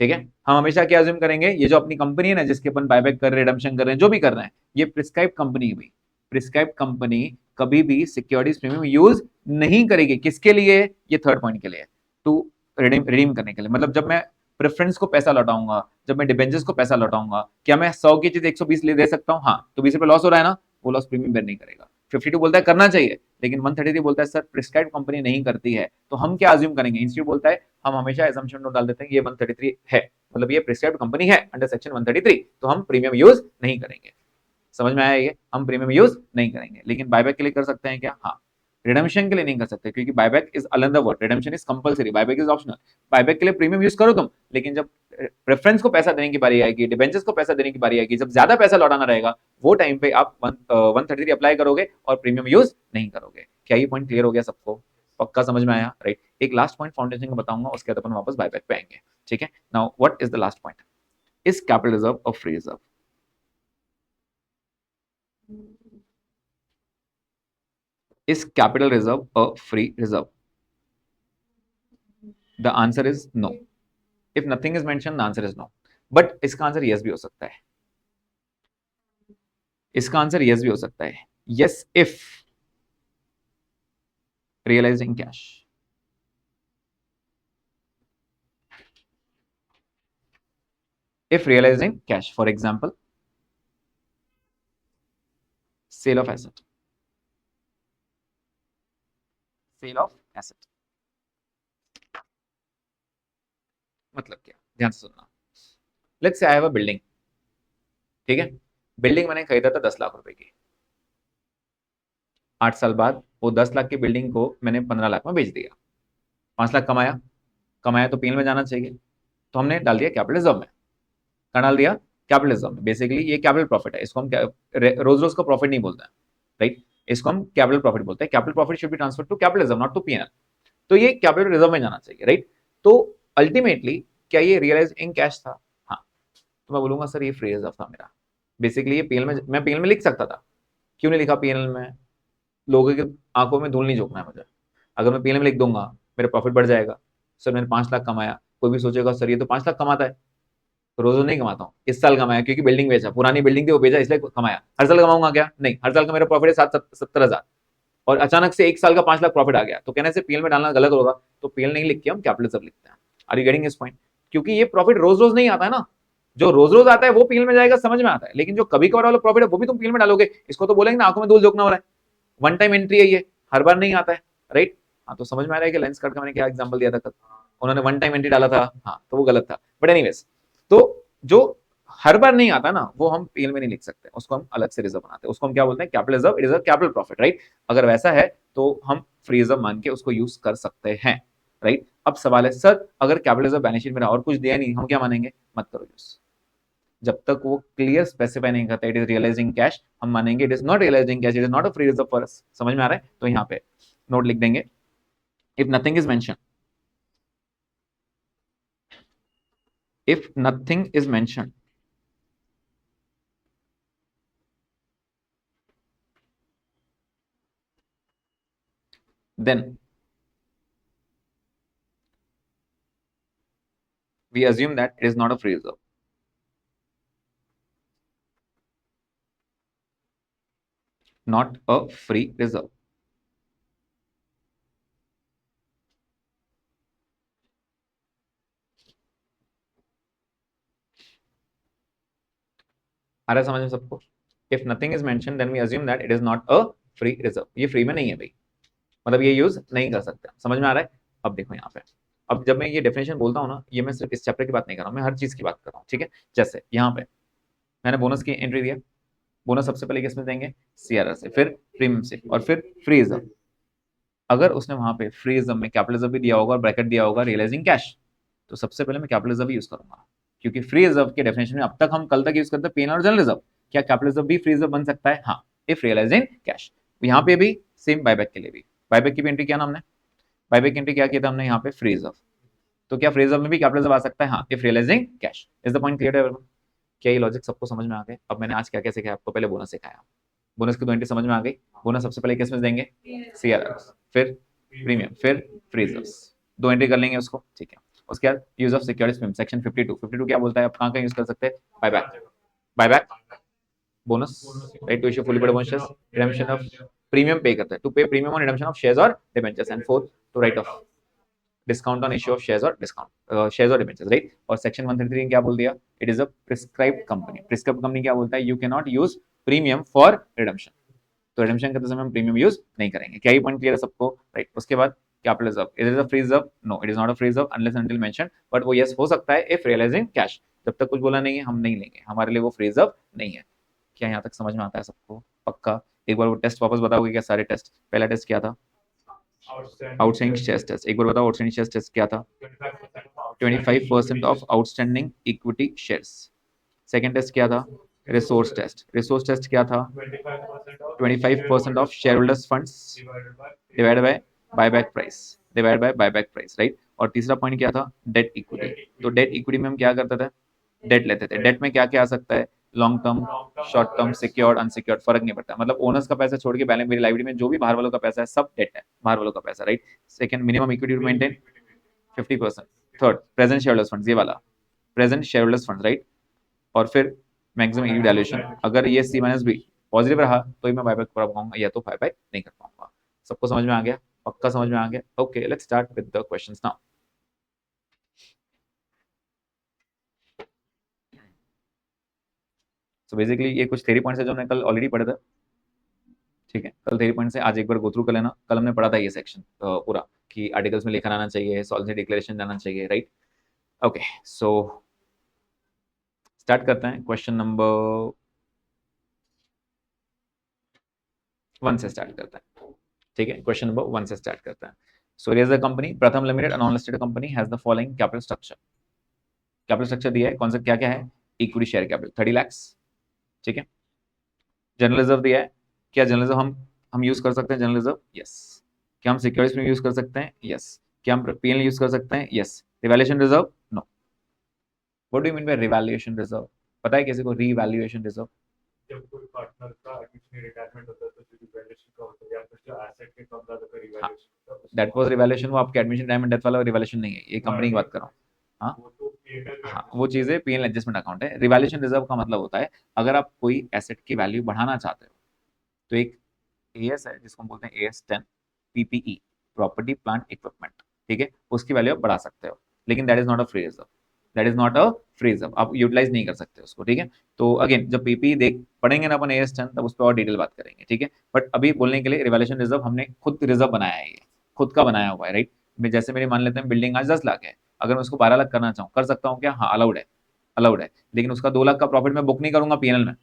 ठीक है। हम हमेशा क्या अज्यूम करेंगे, ये जो अपनी कंपनी है ना जिसके अपन बायबैक कर रहे हैं, रिडम्पशन कर रहे हैं, जो भी कर रहे हैं, ये प्रिस्क्राइब कंपनी है भाई। प्रिस्क्राइब कंपनी कभी भी सिक्योरिटीज प्रीमियम यूज नहीं करेगी। किसके लिए? ये थर्ड पॉइंट के लिए, टू रिडीम करने के लिए। मतलब जब मैं प्रेफरेंस को पैसा लौटाऊंगा, जब मैं डिबेंचर्स को पैसा लौटाऊंगा, क्या मैं 100 की चीज 120 ले दे सकता हूँ? हाँ, तो 20 रुपए लॉस हो रहा है ना, वो लॉस प्रीमियम बेर नहीं करेगा। 52 बोलता है करना चाहिए, लेकिन 133 बोलता है सर प्रिस्क्राइब कंपनी नहीं करती है, तो हम क्या अज्यूम करेंगे? इंस्टीट्यूट बोलता है हम हमेशा एजम्पशन नोट डाल देते हैं ये 133 है, मतलब ये प्रिस्क्राइब्ड कंपनी है अंडर सेक्शन 133, तो हम प्रीमियम यूज नहीं करेंगे। समझ में आया? ये हम प्रीमियम यूज नहीं करेंगे, लेकिन बायबैक के लिए कर सकते हैं क्या? हाँ। रिडम्पशन के लिए नहीं कर सकते, क्योंकि buyback is another word, redemption is compulsory, buyback is optional. Buyback के लिए प्रीमियम यूज करो तुम, लेकिन जब प्रेफरेंस को पैसा देने की बारी आएगी, डिबेंचर्स को पैसा देने की बारी आएगी, जब ज्यादा पैसा लौटाना रहेगा, वो टाइम पे आप 133 अप्लाई करोगे और प्रीमियम यूज नहीं करोगे। क्या ये पॉइंट क्लियर हो गया सबको? पक्का समझ में आया, राइट। एक लास्ट पॉइंट फाउंडेशन का बताऊंगा, उसके बाद अपन वापस बायबैक पे आएंगे, ठीक है। Now what is the last point? Is capital reserve और free reserve? Is capital reserve a free reserve? The answer is no. If nothing is mentioned, the answer is no. But इसका answer yes भी हो सकता है, इसका answer yes भी हो सकता है। Yes if realized in cash. If realized in cash, for example, sale of asset. Sale of asset. मतलब क्या? ध्यान से सुनना। Let's say I have a building, ठीक है। बिल्डिंग मैंने खरीदा था 10 लाख रुपए की। 8 साल बाद वो 10 लाख की बिल्डिंग को मैंने 15 लाख में बेच दिया। 5 लाख कमाया, कमाया तो पीएल में जाना चाहिए, तो हमने डाल दिया कैपिटल रिजर्व में। कहाँ डाल दिया? कैपिटल रिजर्व में। बेसिकली ये कैपिटल प्रॉफिट है, इसको हम रोज रोज का प्रॉफिट नहीं बोलते हैं, राइट। इसको हम कैपिटल प्रॉफिट बोलते हैं। Capital profit should be transfer to capital reserve, not to PNL. तो ये कैपिटल रिजर्व में जाना चाहिए, राइट। तो अल्टीमेटली क्या ये रियलाइज इन कैश था? हाँ। तो मैं बोलूंगा सर ये फ्री रिजर्व था मेरा। बेसिकली ये पीएल में, मैं पीएल में लिख सकता था, क्यों नहीं लिखा पीएल में? लोगों की आंखों में धूल नहीं झोंकना है मुझे। अगर मैं पीएल में लिख दूंगा मेरा प्रॉफिट बढ़ जाएगा। सर मैंने 5 लाख कमाया, कोई भी सोचेगा सर ये तो 5 लाख कमाता है। तो रोज नहीं कमाता हूँ, इस साल कमाया क्योंकि बिल्डिंग बेचा, पुरानी बिल्डिंग थी वो बेचा इसलिए कमाया। हर साल कमाऊंगा क्या? नहीं, हर साल का मेरा प्रॉफिट है 70,000 और अचानक से एक साल का 5 लाख प्रॉफिट आ गया, तो कहने से पीएल में डालना गलत होगा। तो पीएल नहीं लिख के हम कैपिटल रिजर्व लिखते हैं। Are you getting this point? क्योंकि ये प्रॉफिट रोज रोज नहीं आता है ना। जो रोज रोज आता है वो पीएल में जाएगा, समझ में आता है, लेकिन जो कभी कभार वाला प्रॉफिट है वो भी तुम पीएल में डालोगे, इसको तो बोलेंगे ना आंखों में धूल झोंकना हो रहा है। वन टाइम एंट्री है ये, हर बार नहीं आता है, राइट। हाँ, तो समझ में आ रहा है कि लेंस कट का मैंने क्या एग्जांपल दिया था कल? उन्होंने वन टाइम एंट्री डाला था, हाँ तो वो गलत था। बट एनीवेज, तो जो हर बार नहीं आता ना वो हम पीएल में नहीं लिख सकते, उसको हम अलग से रिजर्व बनाते हैं, उसको हम क्या बोलते हैं, capital reserve, it is a capital profit, right. अगर वैसा है तो हम फ्री रिजर्व मान के उसको यूज कर सकते हैं, राइट। अब सवाल है सर अगर कैपिटल रिजर्व बैलेंस शीट में और कुछ दिया नहीं, हम क्या मानेंगे, मत करो यूज। जब तक वो क्लियर स्पेसिफाई नहीं करता इट इज रियलाइजिंग कैश, हम मानेंगे it is not realising cash, it is not a free reserve for us. समझ में आ रहा है? तो यहाँ पे नोट लिख देंगे, if nothing is mention, if nothing is mentioned, then we assume that it is not a free reserve. Not a free reserve. आ रहा है समझ में सबको? If nothing is mention then we assume that it is not a free reserve, ये free में नहीं है भाई, मतलब ये यूज नहीं कर सकते। समझ में आ रहा है? अब देखो यहाँ पे, अब जब मैं ये डेफिनेशन बोलता हूँ ना, ये मैं सिर्फ इस चैप्टर की बात नहीं कर रहा हूँ, मैं हर चीज की बात कर रहा हूँ, ठीक है। जैसे यहाँ पे मैंने बोनस की एंट्री दिया, बोनस सबसे पहले किसमें देंगे, सीआरआर से, फिर प्रीमियम से, और फिर फ्री रिजर्व। अगर उसने वहां पे फ्री रिजर्व में कैपिटल रिजर्व भी दिया होगा और ब्रैकेट दिया होगा रियलाइजिंग कैश, तो सबसे पहले मैं कैपिटल रिजर्व यूज करूंगा, क्योंकि फ्री रिजर्व के डेफिनेशन में अब तक हम कल तक यूज करते हैं पीएनआर और जनरल रिजर्व। क्या कैपिटल रिजर्व भी फ्री रिजर्व बन सकता है? हाँ, इफ रियलाइजिंग कैश। यहाँ पे भी सेम, बायबैक के लिए भी, बायबैक की भी एंट्री किया ना हमने, बायबैक की एंट्री क्या किया था हमने यहाँ पे, फ्री रिजर्व। तो क्या फ्री रिजर्व में भी कैपिटल रिजर्व आ सकता है? हाँ, if realising cash. Is the point clear? क्या ये लॉजिक सबको समझ में आ गया? अब मैंने आज क्या क्या सिखाया आपको, पहले बोनस सिखाया, बोनस की दो एंट्री समझ में आ गई। बोनस सबसे पहले किस में देंगे, सीआरआर, फिर प्रीमियम, फिर फ्री रिजर्व्स, दो एंट्री कर लेंगे उसको, ठीक है। उसके बाद यूज ऑफ सिक्योरिटीज, सेक्शन 52 क्या बोलता है, आप कहाँ कहाँ यूज कर सकते हैं, buyback, buyback, bonus, right to issue fully paid bonus, redemption of premium pay करता है, to pay premium on redemption of shares और debentures, and fourth to write off discount on issue of shares और discount shares और debentures, right. और section 133 ने क्या बोल दिया, it is a prescribed company. Prescribed company क्या बोलता है, you can not use premium for redemption, तो रिडेम्पशन करते समय हम प्रीमियम यूज नहीं करेंगे। क्या ये पॉइंट क्लियर है सबको, राइट। उसके बाद capital reserve, it is a free reserve, no it is not a free reserve unless until mention, but वो यस हो सकता है इफ रियलाइजिंग कैश। जब तक कुछ बोला नहीं है हम नहीं लेंगे, हमारे लिए वो फ्री रिजर्व नहीं है। क्या यहाँ तक समझ में आता है सबको? पक्का? एक बार वो टेस्ट वापस बताओगे क्या, सारे टेस्ट? पहला टेस्ट क्या था, आउटस्टैंडिंग शेयर टेस्ट, एक बार बताओ आउटस्टैंडिंग शेयर टेस्ट क्या था, 25% of outstanding equity shares. Second test क्या था, रिसोर्स टेस्ट, रिसोर्स टेस्ट क्या था, 25% of share holders funds divide by buyback price, divide by buyback price, right. और तीसरा पॉइंट क्या था, डेट इक्विटी। तो डेट इक्विटी में हम क्या करते थे, डेट लेते थे। डेट में क्या क्या आ सकता है, long term, short term, secured, unsecured, फर्क नहीं पड़ता, मतलब ओनर्स का पैसा छोड़ के बैलेंस मेरी लाइब्रेरी में जो भी बाहर वालों का पैसा है सब डेट है, बाहर वालों का पैसा, right. Second, minimum equity to maintain 50%। Third, present share holders funds, ये वाला present share holders funds, right. और फिर मैक्सिमम इक्विटी वैल्यूएशन, अगर ये सी माइनस बी पॉजिटिव रहा तो ही मैं बायबैक कर पाऊंगा, या तो बायबैक नहीं कर पाऊंगा। सबको समझ में आ गया? पक्का समझ में आ गया? Okay, let's start with the questions now. So basically ये कुछ थ्योरी पॉइंट्स है जो हमने कल ऑलरेडी पढ़े थे, ठीक है। कल थ्योरी पॉइंट से आज एक बार गो थ्रू कर लेना। कल हमने पढ़ा था ये सेक्शन पूरा, कि आर्टिकल्स में लिखा आना चाहिए, सॉल्वेंसी डिक्लेरेशन जाना चाहिए, राइट। ओके, सो स्टार्ट करते हैं। क्वेश्चन नंबर 1 से स्टार्ट करते हैं, ठीक है। क्वेश्चन नंबर 1 से स्टार्ट करते हैं। So here is the company Pratham Limited, a non listed company, has the following capital structure. Capital structure दिया है, कॉन्सेप्ट क्या क्या है, इक्विटी शेयर कैपिटल 30 लाख, ठीक है। जनरल रिजर्व दिया है, क्या जनरल रिजर्व हम यूज कर सकते हैं, जनरल रिजर्व, यस। क्या हम सिक्योरिटीज में यूज कर सकते हैं, यस। क्या हम पीएल यूज कर सकते हैं, yes. Revaluation reserve, no. What do you mean by revaluation reserve? पता है किसी को रिवैल्यूएशन रिजर्व? जब कोई पार्टनर का एडमिशन रिटायरमेंट होता है तो जो रिवैल्यूएशन का होता है, या फिर जो एसेट के कम ज्यादा का रिवैल्यूएशन होता है, दैट वाज रिवैल्यूएशन, वो आपके एडमिशन रिटायरमेंट डेथ वाला रिवैल्यूएशन नहीं है, ये कंपनी की बात कर रहा हूँ। हाँ वो तो पीएनएल में हाँ, वो चीजें पीएल एडजस्टमेंट अकाउंट है। रिवैल्यूएशन रिजर्व का मतलब होता है अगर आप कोई एसेट की वैल्यू बढ़ाना चाहते हो, तो एक एएस है जिसको हम बोलते हैं AS10 PPE, property plant equipment, ठीक है, उसकी वैल्यू आप बढ़ा सकते हो, लेकिन that is not a free reserve, that is not a free reserve, आप यूटिलाइज नहीं कर सकते उसको, ठीक है। तो अगेन जब पीपीई देख पढ़ेंगे ना अपन AS10, तब उस पर और डिटेल बात करेंगे, ठीक है। बट अभी बोलने के लिए रिवैल्यूएशन रिजर्व हमने खुद रिजर्व बनाया है, ये खुद का बनाया हुआ है, राइट। जैसे मेरी मान लेते हैं बिल्डिंग आज 10 लाख है, अगर मैं उसको 12 लाख करना चाहूँ कर सकता हूँ क्या? हाँ, अलाउड है, अलाउड है। लेकिन उसका 2 लाख का प्रॉफिट मैं बुक नहीं करूंगा पीएनएल में।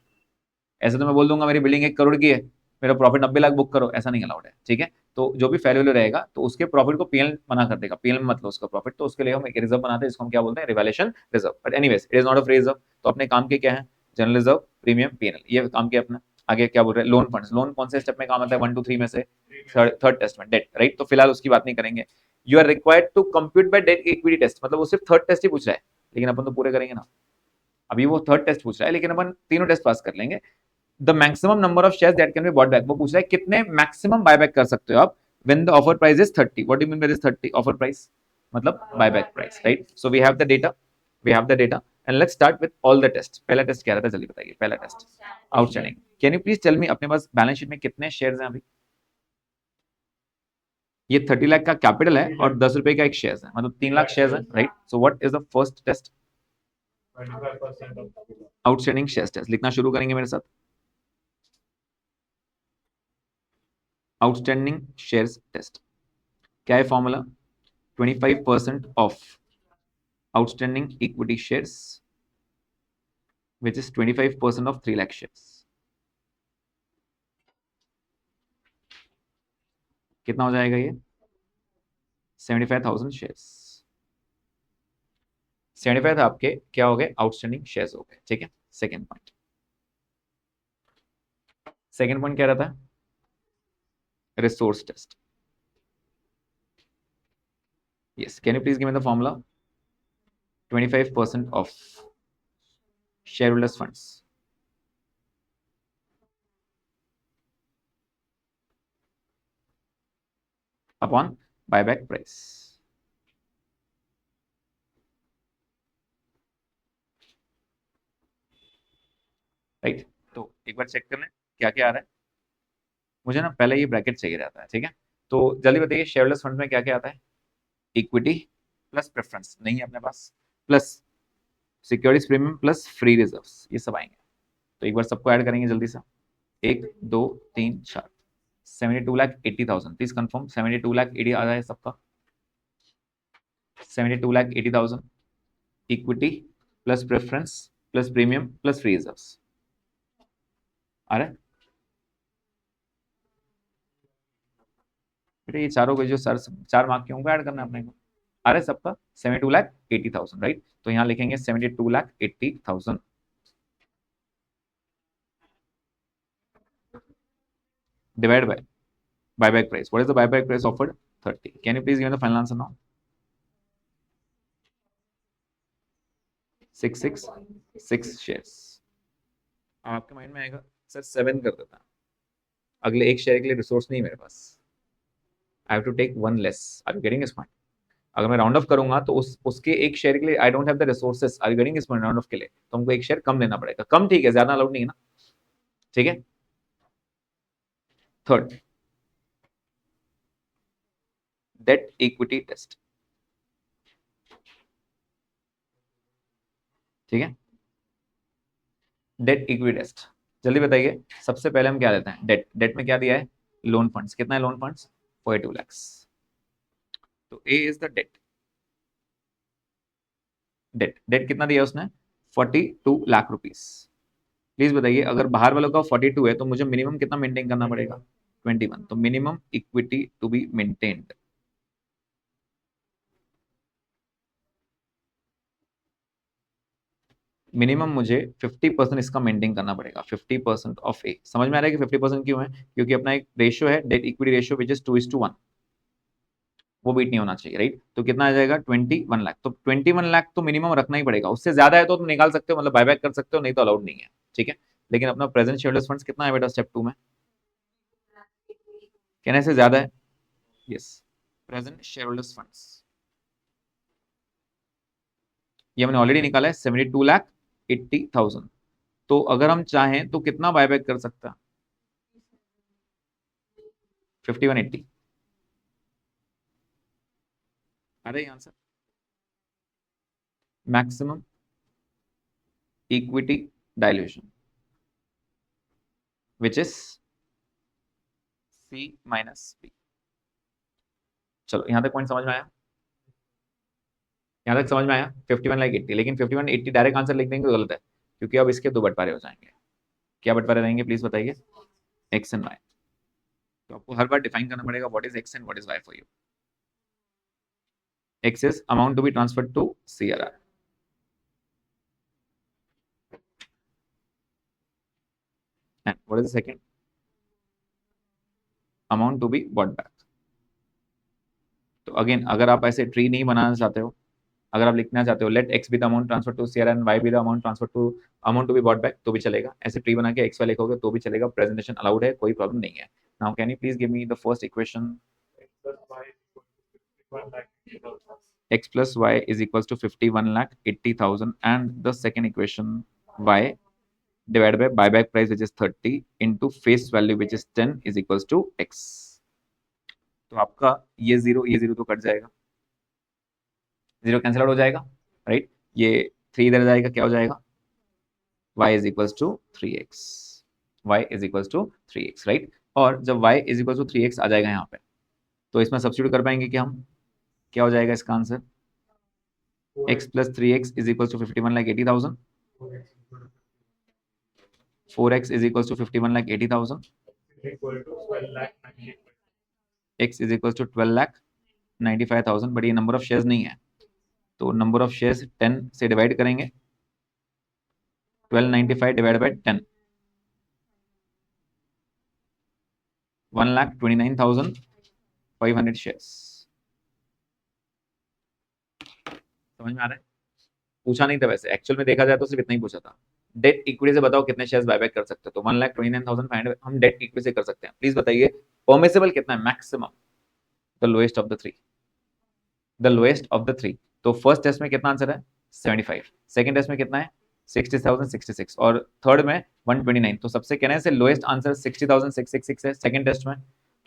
ऐसे तो मैं बोल दूंगा मेरी बिल्डिंग 1 करोड़ की है, मेरा प्रॉफिट 90 लाख बुक करो, ऐसा नहीं अलाउड है, ठीक है। तो जो भी फेयर वैल्यू रहेगा तो उसके प्रॉफिट को पीएनएल मना कर देगा, पीएनएल मतलब उसका प्रॉफिट, तो उसके लिए हम एक रिजर्व बनाते हैं, इसको हम क्या बोलते हैं? Revaluation reserve. But anyways it is not a free reserve. तो अपने काम के क्या है? जनरल रिजर्व, प्रीमियम, पीएनएल, ये काम के अपना। आगे क्या बोल रहे हैं? Loan funds. लोन कौन से स्टेप में काम आता है? 1 2 3 में से थर्ड टेस्ट में, डेट, राइट। तो फिलहाल उसकी बात नहीं करेंगे। You are required to compute by debt equity test, मतलब वो सिर्फ थर्ड टेस्ट ही पूछ रहा है, लेकिन अपन तो पूरे करेंगे ना। अभी वो थर्ड टेस्ट पूछ रहा है, लेकिन अपन तीनों टेस्ट पास कर लेंगे। The maximum number of shares that can be bought back, वो पूछ रहा है कितने मैक्सिमम बायबैक कर सकते हो आप when the offer price is 30। What do you mean by this 30? Offer price मतलब buyback price, right. So we have the data, we have the data and let's start with all the test. पहला test क्या रहता है जल्दी बताइए? पहला test outstanding. Can you please tell me अपने पास बैलेंस शीट में कितने शेयर्स हैं अभी? ये 30 लाख का कैपिटल है और 10 रुपए का एक शेयर है, मतलब 3 लाख शेयर है, right. So what is the first test? 25% of outstanding share test. लिखना शुरू करेंगे मेरे साथ। आउटस्टैंडिंग शेयर्स टेस्ट क्या है formula? 25% of outstanding equity shares, which is 25% of 3 lakh shares. कितना हो जाएगा ये? 75,000 शेयर्स। 75 आपके क्या हो गए? आउटस्टैंडिंग शेयर्स हो गए, ठीक है। सेकेंड पॉइंट, सेकेंड पॉइंट क्या रहता है? Resource test. yes, can you please give me the formula? 25% of shareholders funds upon buyback price. Right, तो एक बार चेक कर लें क्या क्या आ रहा है। मुझे ना पहले ये ब्रैकेट चाहिए रहता है, ठीक है। तो जल्दी बताइए शेयरहोल्डर्स फंड में क्या क्या आता है? इक्विटी प्लस प्रेफरेंस नहीं है अपने पास, plus securities premium plus free reserves, ये सब आएंगे। तो एक बार सबको ऐड करेंगे जल्दी से। 1 2 3 4 72,80,000। प्लीज कंफर्म 72,80 आ रहा है सबका? 72,80,000 equity plus preference plus premium plus free reserves आ रहा है बेटा? ये चारों को जो सर 4 मार्क के होंगे ऐड करना है अपने को। आ रहा है सबका 72,80,000, राइट। तो यहाँ लिखेंगे 72,80,000 divided by buyback price. What is the buyback price offered? 30. Can you please give me the final answer now? 666 shares. अब आपके माइंड में आएगा सर 7 कर देता, अगले एक शेयर के लिए रिसोर्स नहीं है मेरे पास, I have to take one less. Are you getting this point? अगर मैं राउंड ऑफ करूंगा तो उसके एक शेयर के लिए I don't have the resources. Are you getting this point? Round off के लिए तो हमको एक शेयर कम लेना पड़ेगा। कम ठीक है, ज्यादा अलाउड नहीं है ना, ठीक है। थर्ड, डेट इक्विटी टेस्ट, ठीक है। डेट इक्विटी टेस्ट जल्दी बताइए। सबसे पहले हम क्या लेते हैं? डेट। डेट में क्या दिया है? Loan funds. कितना है लोन फंड्स? 42 lakhs। तो A is the debt. Debt, debt कितना दिया उसने? 42 लाख रुपीस। प्लीज बताइए अगर बाहर वालों का 42 है तो मुझे मिनिमम कितना मेंटेन करना पड़ेगा? 21। तो minimum equity to be maintained, minimum मुझे 50% इसका मेंटेन करना पड़ेगा। 50% ऑफ ए। समझ में आ रहा है कि 50% क्यों है? क्योंकि अपना एक रेशियो है debt equity ratio which is 2:1, वो बीट नहीं होना चाहिए, राइट। तो कितना आ जाएगा? 21 लाख। तो 21 लाख तो मिनिमम रखना ही पड़ेगा। उससे ज्यादा है तो तुम निकाल सकते हो, मतलब बायबैक कर सकते हो, नहीं तो अलाउड नहीं है, ठीक है। लेकिन अपना प्रेजेंट शेयरहोल्डर्स फंड्स कितना है बेटा स्टेप 2 में? कहने से ज्यादा है। यस, प्रेजेंट शेयरहोल्डर्स फंड्स ये हमने ऑलरेडी निकाला है 72,80,000। तो अगर हम चाहें तो कितना बायबैक कर सकता है? 5180। अरे answer maximum equity dilution which is C - B। चलो यहाँ तक पॉइंट समझ में आया, यहाँ तक समझ में आया 51 लाख 80, लेकिन 51 80 डायरेक्ट आंसर लिख देंगे तो गलत है, क्योंकि अब इसके दो बंटवारे हो जाएंगे। क्या बंटवारे रहेंगे प्लीज बताइए? X and y. तो आपको हर बार डिफाइन करना पड़ेगा what is x and what is y for you. X is amount to be transferred to CRR, and what is the second? Amount to be bought back. तो again अगर आप ऐसे ट्री नहीं बनाना चाहते हो, अगर आप लिखना चाहते हो let x be the amount transfer to CR and y be the amount transfer to amount to be bought back, तो भी चलेगा। ऐसे ट्री बना के एक्स वाई लिखोगे तो भी चलेगा, प्रेजेंटेशन अलाउड है, कोई प्रॉब्लम नहीं है। Now can you please give me the first equation? X plus Y is equal to 51 lakh 80 thousand. x plus y is equals to 51 lakh 80,000, and the second equation y divided by buyback price which is 30 into face value which is 10 is equals to x। तो आपका ये zero तो cut जाएगा, zero cancel out हो जाएगा, right. ये 3 इधर जाएगा, क्या हो जाएगा? y is equals to 3x, y is equals to 3x, right. और जब y is equals to 3x आ जाएगा यहाँ पे, तो इसमें सब्स्टिट्यूट कर पाएंगे कि हम, क्या हो जाएगा इसका answer? x plus 3x is equals to 51 lakh 80,000, 4x is equals to 51 lakh 80,000, equal to 12 lakh 98. x is equals to 12 lakh 95,000। But ये नंबर ऑफ शेयर्स नहीं है, तो नंबर ऑफ शेयर्स 10 से डिवाइड करेंगे, 1295 डिवाइड बाय 10, 1,29,500 शेयर्स। समझ में आ रहा है? पूछा नहीं था वैसे, एक्चुअल में देखा जाए तो सिर्फ इतना ही पूछा था, डेट इक्विटी से बताओ कितने शेयर्स बायबैक कर सकते हो, तो 1,29,500 हम डेट इक्विटी से कर सकते हैं। प्लीज बताइए परमिसिबल कितना है maximum? The lowest of the three, the lowest of the three. तो फर्स्ट टेस्ट में कितना आंसर है? 75, सेकंड टेस्ट में कितना है? 60,066, और थर्ड में 129। तो सबसे कहने से लोएस्ट आंसर 60,666 है सेकंड टेस्ट में।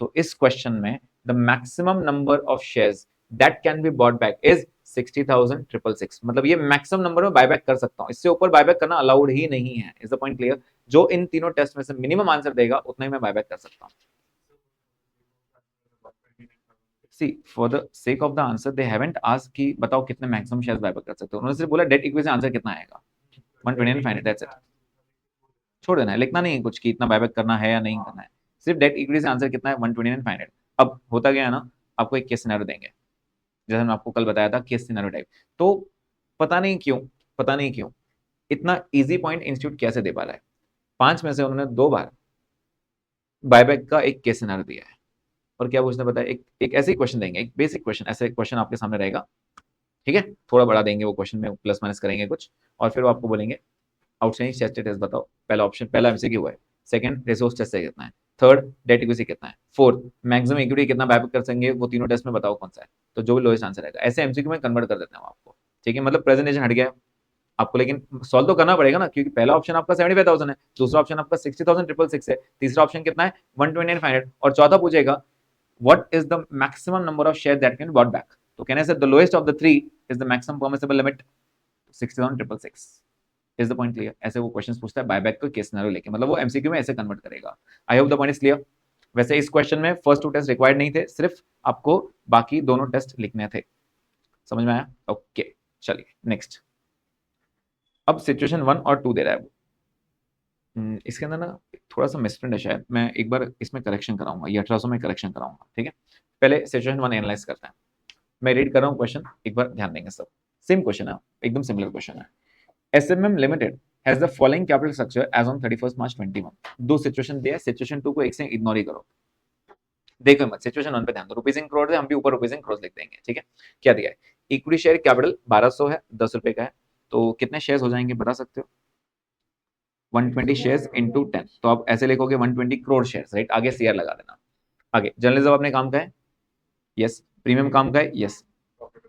तो इस क्वेश्चन में the maximum number of shares that can be bought back is 60,666, मतलब ये मैक्सिमम नंबर में बायबैक कर सकता हूं, इससे ऊपर बायबैक करना अलाउड ही नहीं है। Is the point clear? जो इन तीनों टेस्ट में से मिनिमम आंसर देगा उतना ही मैं बायबैक कर सकता हूं। See for the sake of the answer they haven't asked कि बताओ कितने मैक्सिमम शेयर्स बायबैक कर सकते हो, उन्होंने सिर्फ बोला डेट इक्विटी से आंसर कितना आएगा, 129 दैट्स इट। छोड़ देना है, लिखना नहीं है कुछ कि इतना बायबैक करना है या नहीं करना है, सिर्फ डेट इक्विटी से आंसर कितना है 129,500। अब होता गया है ना, आपको एक केस सिनेरियो देंगे, जैसे मैं आपको कल बताया था केस सिनेरियो टाइप। तो पता नहीं क्यों इतना इजी पॉइंट इंस्टीट्यूट कैसे दे पा रहा है। 5 में से उन्होंने 2 बार बायबैक का एक केस सिनेरियो दिया है, और क्या पूछना पता है, एक ऐसे ही क्वेश्चन देंगे, एक बेसिक क्वेश्चन, ऐसे क्वेश्चन आपके सामने रहेगा, ठीक है, थोड़ा बड़ा देंगे वो क्वेश्चन में, प्लस माइनस करेंगे कुछ, और फिर वो आपको बोलेंगे आउटस्टैंडिंग चेस्ट टेस्ट बताओ। पहला ऑप्शन, पहला एमसीक्यू है, सेकंड रिसोर्स टेस्ट से कितना है, थर्ड डेट इक्विटी कितना है, फोर्थ मैक्सिमम इक्विटी कितना बायबैक कर सकेंगे, वो तीनों टेस्ट में बताओ कौन सा है। तो जो भी लोएस्ट आंसर आएगा ऐसे एमसीक्यू में कन्वर्ट कर देते हैं आपको, ठीक है, मतलब प्रेजेंटेशन हट गया आपको, लेकिन सॉल्व तो करना पड़ेगा ना, क्योंकि पहला ऑप्शन आपका 75,000 है, दूसरा ऑप्शन आपका 60,666 है, तीसरा ऑप्शन कितना है 129,500, और चौथा पूछेगा what is the maximum number of share that can bot back. तो कहने से the lowest of the three is the maximum permissible limit 60,666। Is the point clear? ऐसे वो क्वेश्चंस पूछता है बायबैक को केस सिनेरियो लेके, मतलब वो एमसीक्यू में ऐसे कन्वर्ट करेगा। I hope the point is clear. वैसे इस क्वेश्चन में फर्स्ट 2 टेस्ट रिक्वायर्ड नहीं थे, सिर्फ आपको बाकी दोनों टेस्ट लिखने थे। समझ में आया? ओके चलिए नेक्स्ट। अब सिचुएशन 1 और 2 दे रहा है वो, इसके अंदर ना थोड़ा सा मिसप्रिंट है शायद, मैं एक बार इसमें करेक्शन कराऊंगा, ये 1800 में करेक्शन कराऊंगा, ठीक है। पहले सिचुएशन 1 एनालाइज करते हैं। मैं रीड कर रहा हूँ क्वेश्चन, एक बार ध्यान देंगे सब, सेम क्वेश्चन है, एकदम सिमिलर क्वेश्चन है। SMM limited has the following capital structure as on 31 March 21। दो सिचुएशन दिया है, सिचुएशन 2 को एक से इग्नोर ही करो, देखो मत, सिचुएशन 1 पे ध्यान दो। रुपीज इन करोड़ है, हम भी ऊपर रुपीज इन करोड़ लिख देंगे, ठीक है। क्या दिया है? इक्विटी शेयर कैपिटल 1200 है, 10 रुपए का है, तो कितने शेयर्स हो जाएंगे बता सकते हो? 120 शेयर्स इंटू 10, तो आप ऐसे लिखोगे 120 करोड़ शेयर्स, राइट, आगे सीआर लगा देना। आगे जर्नलिज्म अपने काम का है, यस। प्रीमियम काम का है, yes.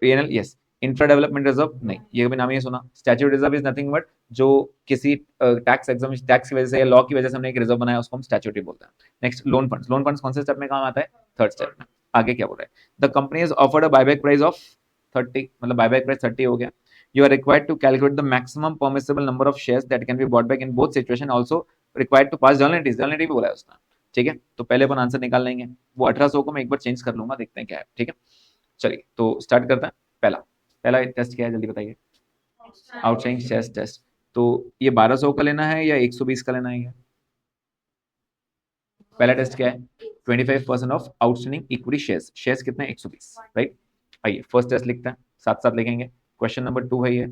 PNL, yes. Infra development reserve नहीं, ये भी नाम ही सुना। Statute reserve is nothing but जो किसी टैक्स एग्जाम, टैक्स की वजह से या लॉ की वजह से हमने एक रिजर्व बनाया, उसको हम स्टैट्यूटरी बोलते हैं। Next loan funds, loan funds कौन से स्टेप में काम आता है? थर्ड स्टेप में। आगे क्या बोल रहा है? The company is offered a buyback price of 30, मतलब बायबैक प्राइस 30 हो गया। You are required to calculate the maximum permissible number of shares that can be bought back in both situation, also required to pass journal entries, journal entry भी बोला है उसने, ठीक है, तो पहले अपन आंसर निकाल लेंगे। वो 1800 को मैं एक बार चेंज कर लूंगा, देखते हैं क्या है। ठीक है, चलिए तो स्टार्ट करते हैं। पहला पहला टेस्ट क्या है, जल्दी बताइए। Outstanding shares test. तो ये 1200 का लेना है या 120 का लेना है? ये पहला टेस्ट क्या है? 25% of outstanding equity shares. Shares कितने हैं? 120, राइट। आइए फर्स्ट टेस्ट लिखते हैं, साथ साथ लिखेंगे। क्वेश्चन नंबर 2 है ये।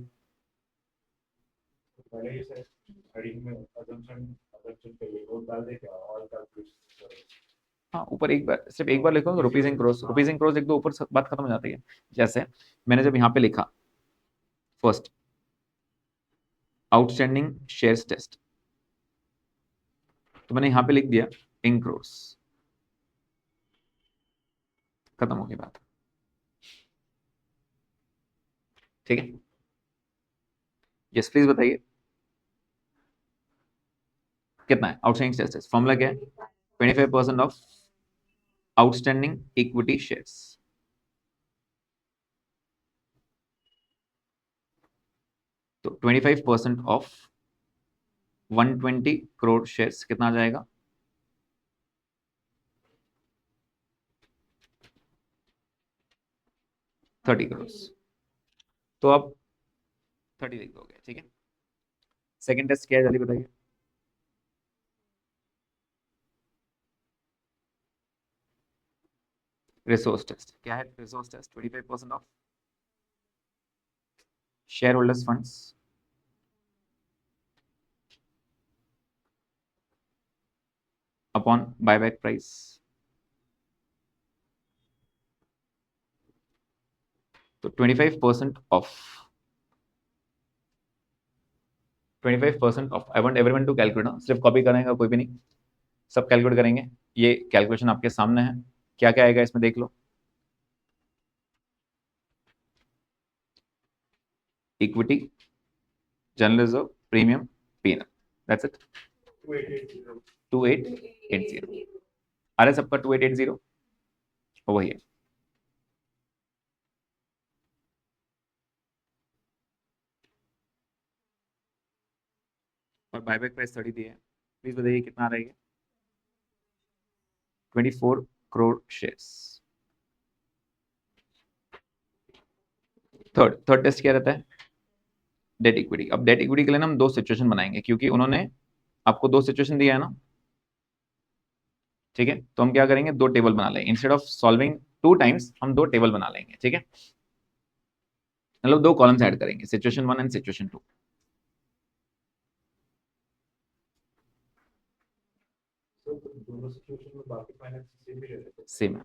पहले ही से हेडिंग में assumption पे ये वो डाल दे क्या और कैलकुलेशन करो। हाँ, ऊपर एक बार, सिर्फ एक बार लिखो rupees in cross, rupees in cross लिख दो, ऊपर बात खत्म हो जाती है। जैसे मैंने जब यहाँ पे लिखा फर्स्ट आउटस्टैंडिंग शेयर्स टेस्ट, तो मैंने यहाँ पे लिख दिया इन क्रोस, खत्म हो गई बात। ठीक है, यस प्लीज बताइए कितना है आउटस्टैंडिंग शेयर्स टेस्ट। फॉर्मूला क्या है? 25% ऑफ आउटस्टैंडिंग इक्विटी शेयर्स। तो 25% ऑफ 120 करोड़ शेयर्स कितना आ जाएगा? 30 करोड़। तो अब 30 लिख दोगे, ठीक है। सेकंड टेस्ट क्या है, जल्दी बताइए। रिसोर्स टेस्ट क्या है? Resource test 25% of share holders funds upon buyback price. तो 25% of 25% of, I want everyone to calculate ना, सिर्फ कॉपी करेंगे कोई भी नहीं, सब कैलकुलेट करेंगे। ये कैलकुलेशन आपके सामने है, क्या क्या आएगा इसमें देख लो। Equity, general reserve, premium, PNL, that's it. 2880 2880 आ रहा है सबका 2880, वही है। और बायबैक प्राइस 30 दिए है, प्लीज बताइए कितना आ रहा है? 24 crore shares. Third third test क्या रहता है? Debt equity. अब डेट इक्विटी के लिए ना हम दो सिचुएशन बनाएंगे, क्योंकि उन्होंने आपको दो सिचुएशन दिया है ना, ठीक है। तो हम क्या करेंगे, दो टेबल बना लेंगे, instead of solving two times हम दो टेबल बना लेंगे, ठीक है। मतलब दो कॉलम्स ऐड करेंगे, सिचुएशन 1 एंड सिचुएशन 2। तो दोनों सिचुएशन में बाकी फाइनेंस सेम ही रहते हैं। सेम है,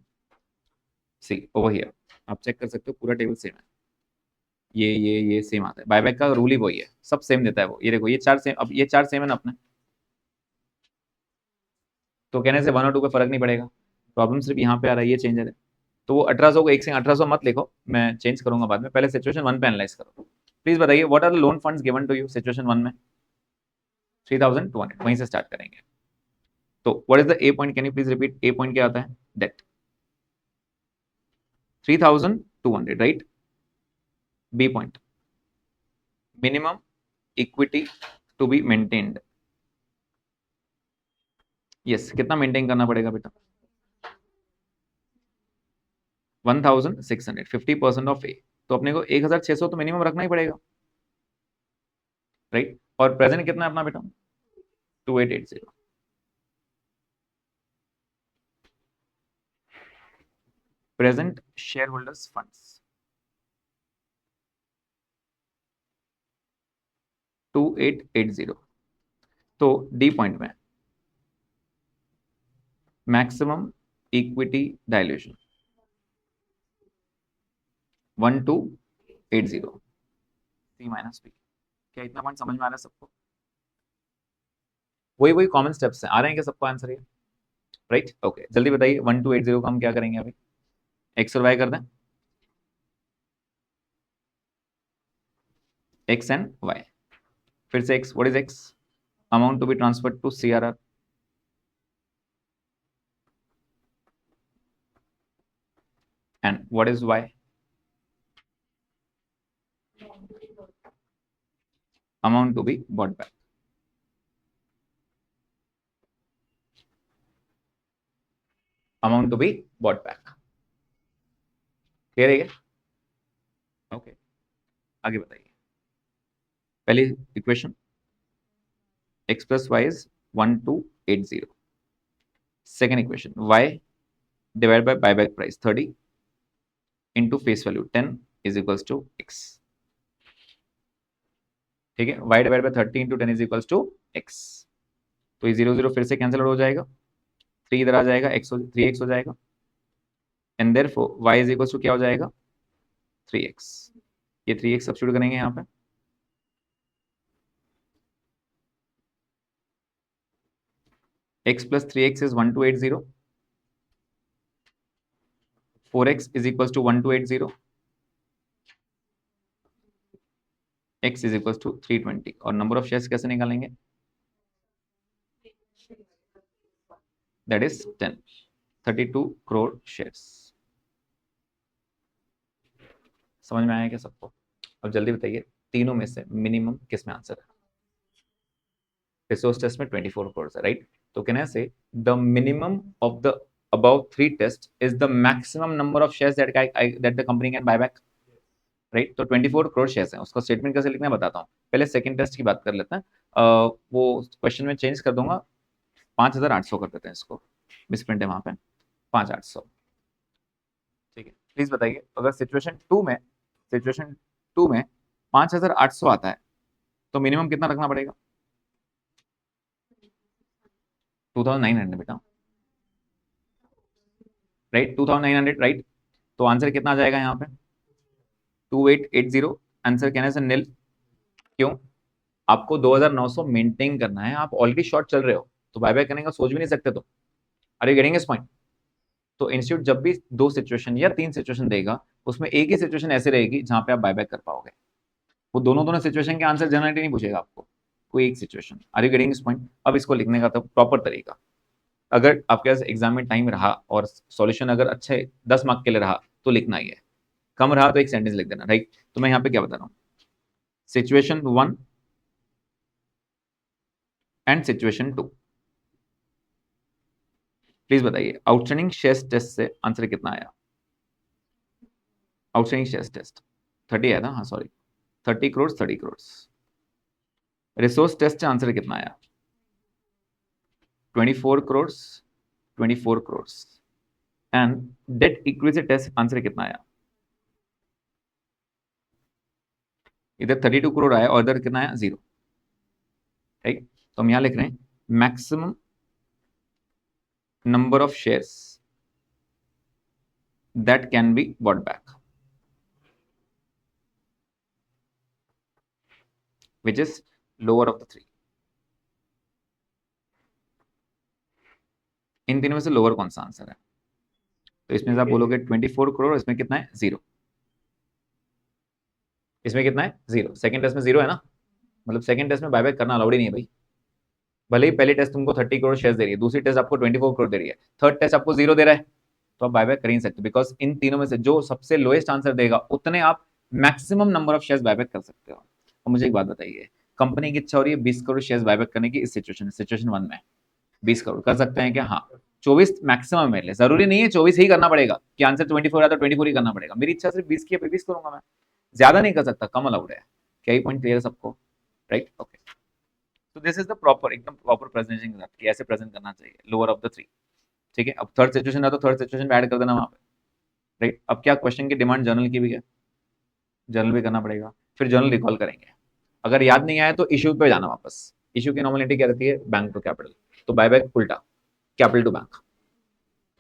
सी ओवर हियर आप चेक कर सकते हो, पूरा टेबल सेम है। ये सेम आता है, बायबैक का रूल ही वही है, सब सेम देता है वो। ये देखो ये चार सेम, अब ये चार सेम है ना अपने, तो कहने से 1 और 2 का फर्क नहीं पड़ेगा। प्रॉब्लम सिर्फ यहाँ पे आ रहा है, ये चेंजर है। तो वो 1800 को एक से 1800 मत लिखो, मैं चेंज करूंगा बाद में, पहले सिचुएशन 1 पे एनालाइज करो। प्लीज बताइए what are the loan funds given to you situation 1 में? 3200, वहीं से स्टार्ट करेंगे। तो what is the A point, can you please repeat? A point क्या आता है? Debt 3200, right. B point minimum equity to be maintained. Yes, कितना मेंटेन करना पड़ेगा बेटा? 1600, 50% ऑफ ए। तो अपने को 1600 तो मिनिमम रखना ही पड़ेगा, राइट। और प्रेजेंट कितना है अपना बेटा? 2880। Present share holders funds 2880। तो डी पॉइंट में मैक्सिमम इक्विटी डायल्यूशन 1280, सी माइनस बी। क्या इतना पॉइंट समझ में आ रहा है सबको? वही वही कॉमन स्टेप्स हैं, आ रहे हैं क्या सबको आंसर ये? Right, okay. जल्दी बताइए 1280 का हम क्या करेंगे अभी? एक्स और वाई कर दें, एक्स एंड वाई। फिर से x, what is x? Amount to be transferred to CRR, and what is y? Amount to be bought back. Amount to be bought back. Clear है क्या? ओके, आगे बताइए। पहली equation x plus y is 1280. Second equation y divided by buyback price 30 into face value 10 is equals to x. ठीक है, y divided by 30 into 10 is equals to x. तो ये 0 0 फिर से कैंसिल हो जाएगा, 3 इधर आ जाएगा, x 3x हो जाएगा, and therefore y is equals to क्या हो जाएगा 3x. ये 3x सब्स्टिट्यूट करेंगे यहाँ पे, x plus 3x is 1280, 4x is equals to 1280, x is equals to 320. और नंबर ऑफ शेयर्स कैसे निकालेंगे? That is 10, 32 crore shares. समझ में आया क्या सबको? अब जल्दी बताइए, तीनों में से मिनिमम किस में आंसर है? रिसोर्स टेस्ट में 24 करोड़ है, राइट? तो कहना से the minimum of the above 3 tests is the maximum number of shares that the company can buy back, right? तो 24 करोड़ शेयर्स हैं, उसका स्टेटमेंट कैसे लिखना है बताता हूँ. पहले सेकंड टेस्ट की बात कर लेते हैं. वो क्वेश्चन में चेंज कर दूंगा, 5800 कर देते हैं इसको, मिसप्रिंट है वहां पे 5800. ठीक है, प्लीज बताइए, अगर सिचुएशन टू में 5800 आता है तो मिनिमम कितना रखना पड़ेगा? 2900 बेटा, राइट? 2900, राइट? तो आंसर कितना आ जाएगा यहाँ पे? 2880. आंसर कहने से नील. क्यों? आपको 2900 मेंटेन करना है, आप ऑलरेडी शॉर्ट चल रहे हो, तो बाय बैक करने का सोच भी नहीं सकते. तो are you getting this point? तो इंस्टीट्यूट जब भी 2 सिचुएशन या 3 सिचुएशन देगा, उसमें एक ही सिचुएशन ऐसे रहेगी जहां पे आप बाय बैक कर पाओगे. वो दोनों सिचुएशन के आंसर जनरेटली नहीं पूछेगा आपको, कोई एक situation. Are you getting this point? अब इसको लिखने का तो प्रॉपर तरीका, अगर आपके पास एग्जाम में टाइम रहा और सॉल्यूशन अगर अच्छे 10 मार्क के लिए रहा तो लिखना ही है, कम रहा तो एक सेंटेंस लिख देना, राइट? तो मैं यहाँ पे क्या बता रहा हूँ, सिचुएशन 1 एंड सिचुएशन 2. प्लीज बताइए, आउटस्टैंडिंग शेयर्स टेस्ट से आंसर कितना आया? आउटस्टैंडिंग शेयर्स टेस्ट 30 आया था, हाँ sorry, 30 crore 30 crore. Resource test से आंसर कितना आया? 24 crore 24 crore. And debt equity test answer कितना आया? इधर 32 करोड़ आया और इधर कितना आया? 0, राइट? तो हम यहां लिख रहे हैं maximum number of shares that can be bought back, which is lower of the 3. इन तीनों में से लोअर कौन सा आंसर है? तो इसमें से आप बोलोगे 24 करोड़, इसमें कितना है? 0. इसमें कितना है? 0. सेकंड टेस्ट में 0 है ना, मतलब सेकंड टेस्ट में बायबैक करना अलाउड ही नहीं है भाई. भले ही पहली टेस्ट तुमको 30 करोड़ शेयर्स दे रही है, दूसरी टेस्ट आपको 24 करोड़ दे रही है, थर्ड टेस्ट आपको 0 दे रहा है, तो आप बायबैक कर ही नहीं सकते. बिकॉज इन तीनों में से जो सबसे लोएस्ट आंसर देगा उतने आप maximum number of shares buyback कर सकते हो. और मुझे एक बात बताइए, कंपनी की इच्छा हो रही है 20 करोड़ शेयर्स बायबैक करने की इस सिचुएशन 1 में, 20 करोड़ कर सकते हैं क्या? हाँ. 24 मैक्सिमम मेरे लिए, जरूरी नहीं है 24 ही करना पड़ेगा कि आंसर 24 आता तो 24 ही करना पड़ेगा. मेरी इच्छा सिर्फ 20 की है, 20 करूंगा मैं, ज्यादा नहीं कर सकता, कम अलाउड है. क्या ही पॉइंट क्लियर है सबको? Right, okay. तो दिस इज द प्रॉपर, एकदम प्रॉपर प्रेजेंटेशन के साथ कि ऐसे प्रेजेंट करना चाहिए, लोअर ऑफ द 3. ठीक है, अब थर्ड सिचुएशन है तो थर्ड सिचुएशन में ऐड कर देना वहां पे, राइट? अब क्या क्वेश्चन की डिमांड जर्नल की भी है, जर्नल भी करना पड़ेगा, फिर जर्नल रिकॉल करेंगे. अगर याद नहीं आया तो इश्यू पे जाना वापस. इश्यू की नॉर्मलिटी क्या रहती है? Bank to capital. तो बायबैक उल्टा, capital to bank,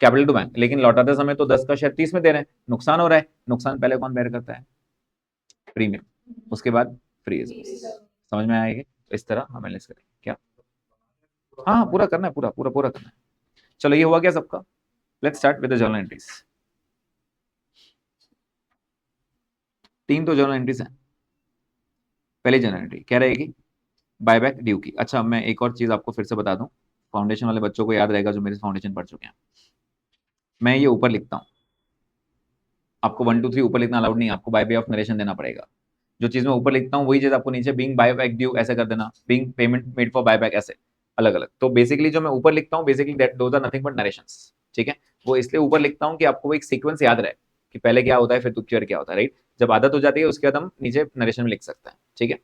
capital to bank. लेकिन लौटाते समय तो 10 का शेयर 30 में दे रहे हैं, नुकसान हो रहा है. नुकसान पहले कौन बेयर करता है? प्रीमियम, उसके बाद फ्री. समझ में आएगी? तो इस तरह हम एनालाइज करेंगे. क्या? हाँ, पूरा करना है, पूरा पूरा पूरा करना है. चलो, ये हुआ क्या सबका? Let's start with the journal entries. 3 तो जर्नल एंट्रीज हैं. पहली जर्नल एंट्री क्या रहेगी? बायबैक ड्यू की. अच्छा, मैं एक और चीज आपको फिर से बता दूं, फाउंडेशन वाले बच्चों को याद रहेगा जो मेरे फाउंडेशन पढ़ चुके हैं. मैं ये ऊपर लिखता हूँ, आपको 1 2 3 ऊपर लिखना अलाउड नहीं है, आपको बाय वे ऑफ नरेशन देना पड़ेगा. जो चीज मैं ऊपर लिखता हूँ वही चीज आपको नीचे बीइंग बायबैक ड्यू ऐसे कर देना, being payment made for buyback ऐसे अलग अलग. तो बेसिकली जो मैं ऊपर लिखता हूँ basically that those are nothing but narrations. ठीक है, वो इसलिए ऊपर लिखता हूँ कि आपको वो एक सीक्वेंस याद रहे कि पहले क्या होता है फिर पिक्चर क्या होता है, राइट। जब आदत हो जाती है उसके बाद हम नीचे नरेशन में लिख सकते हैं, ठीक है।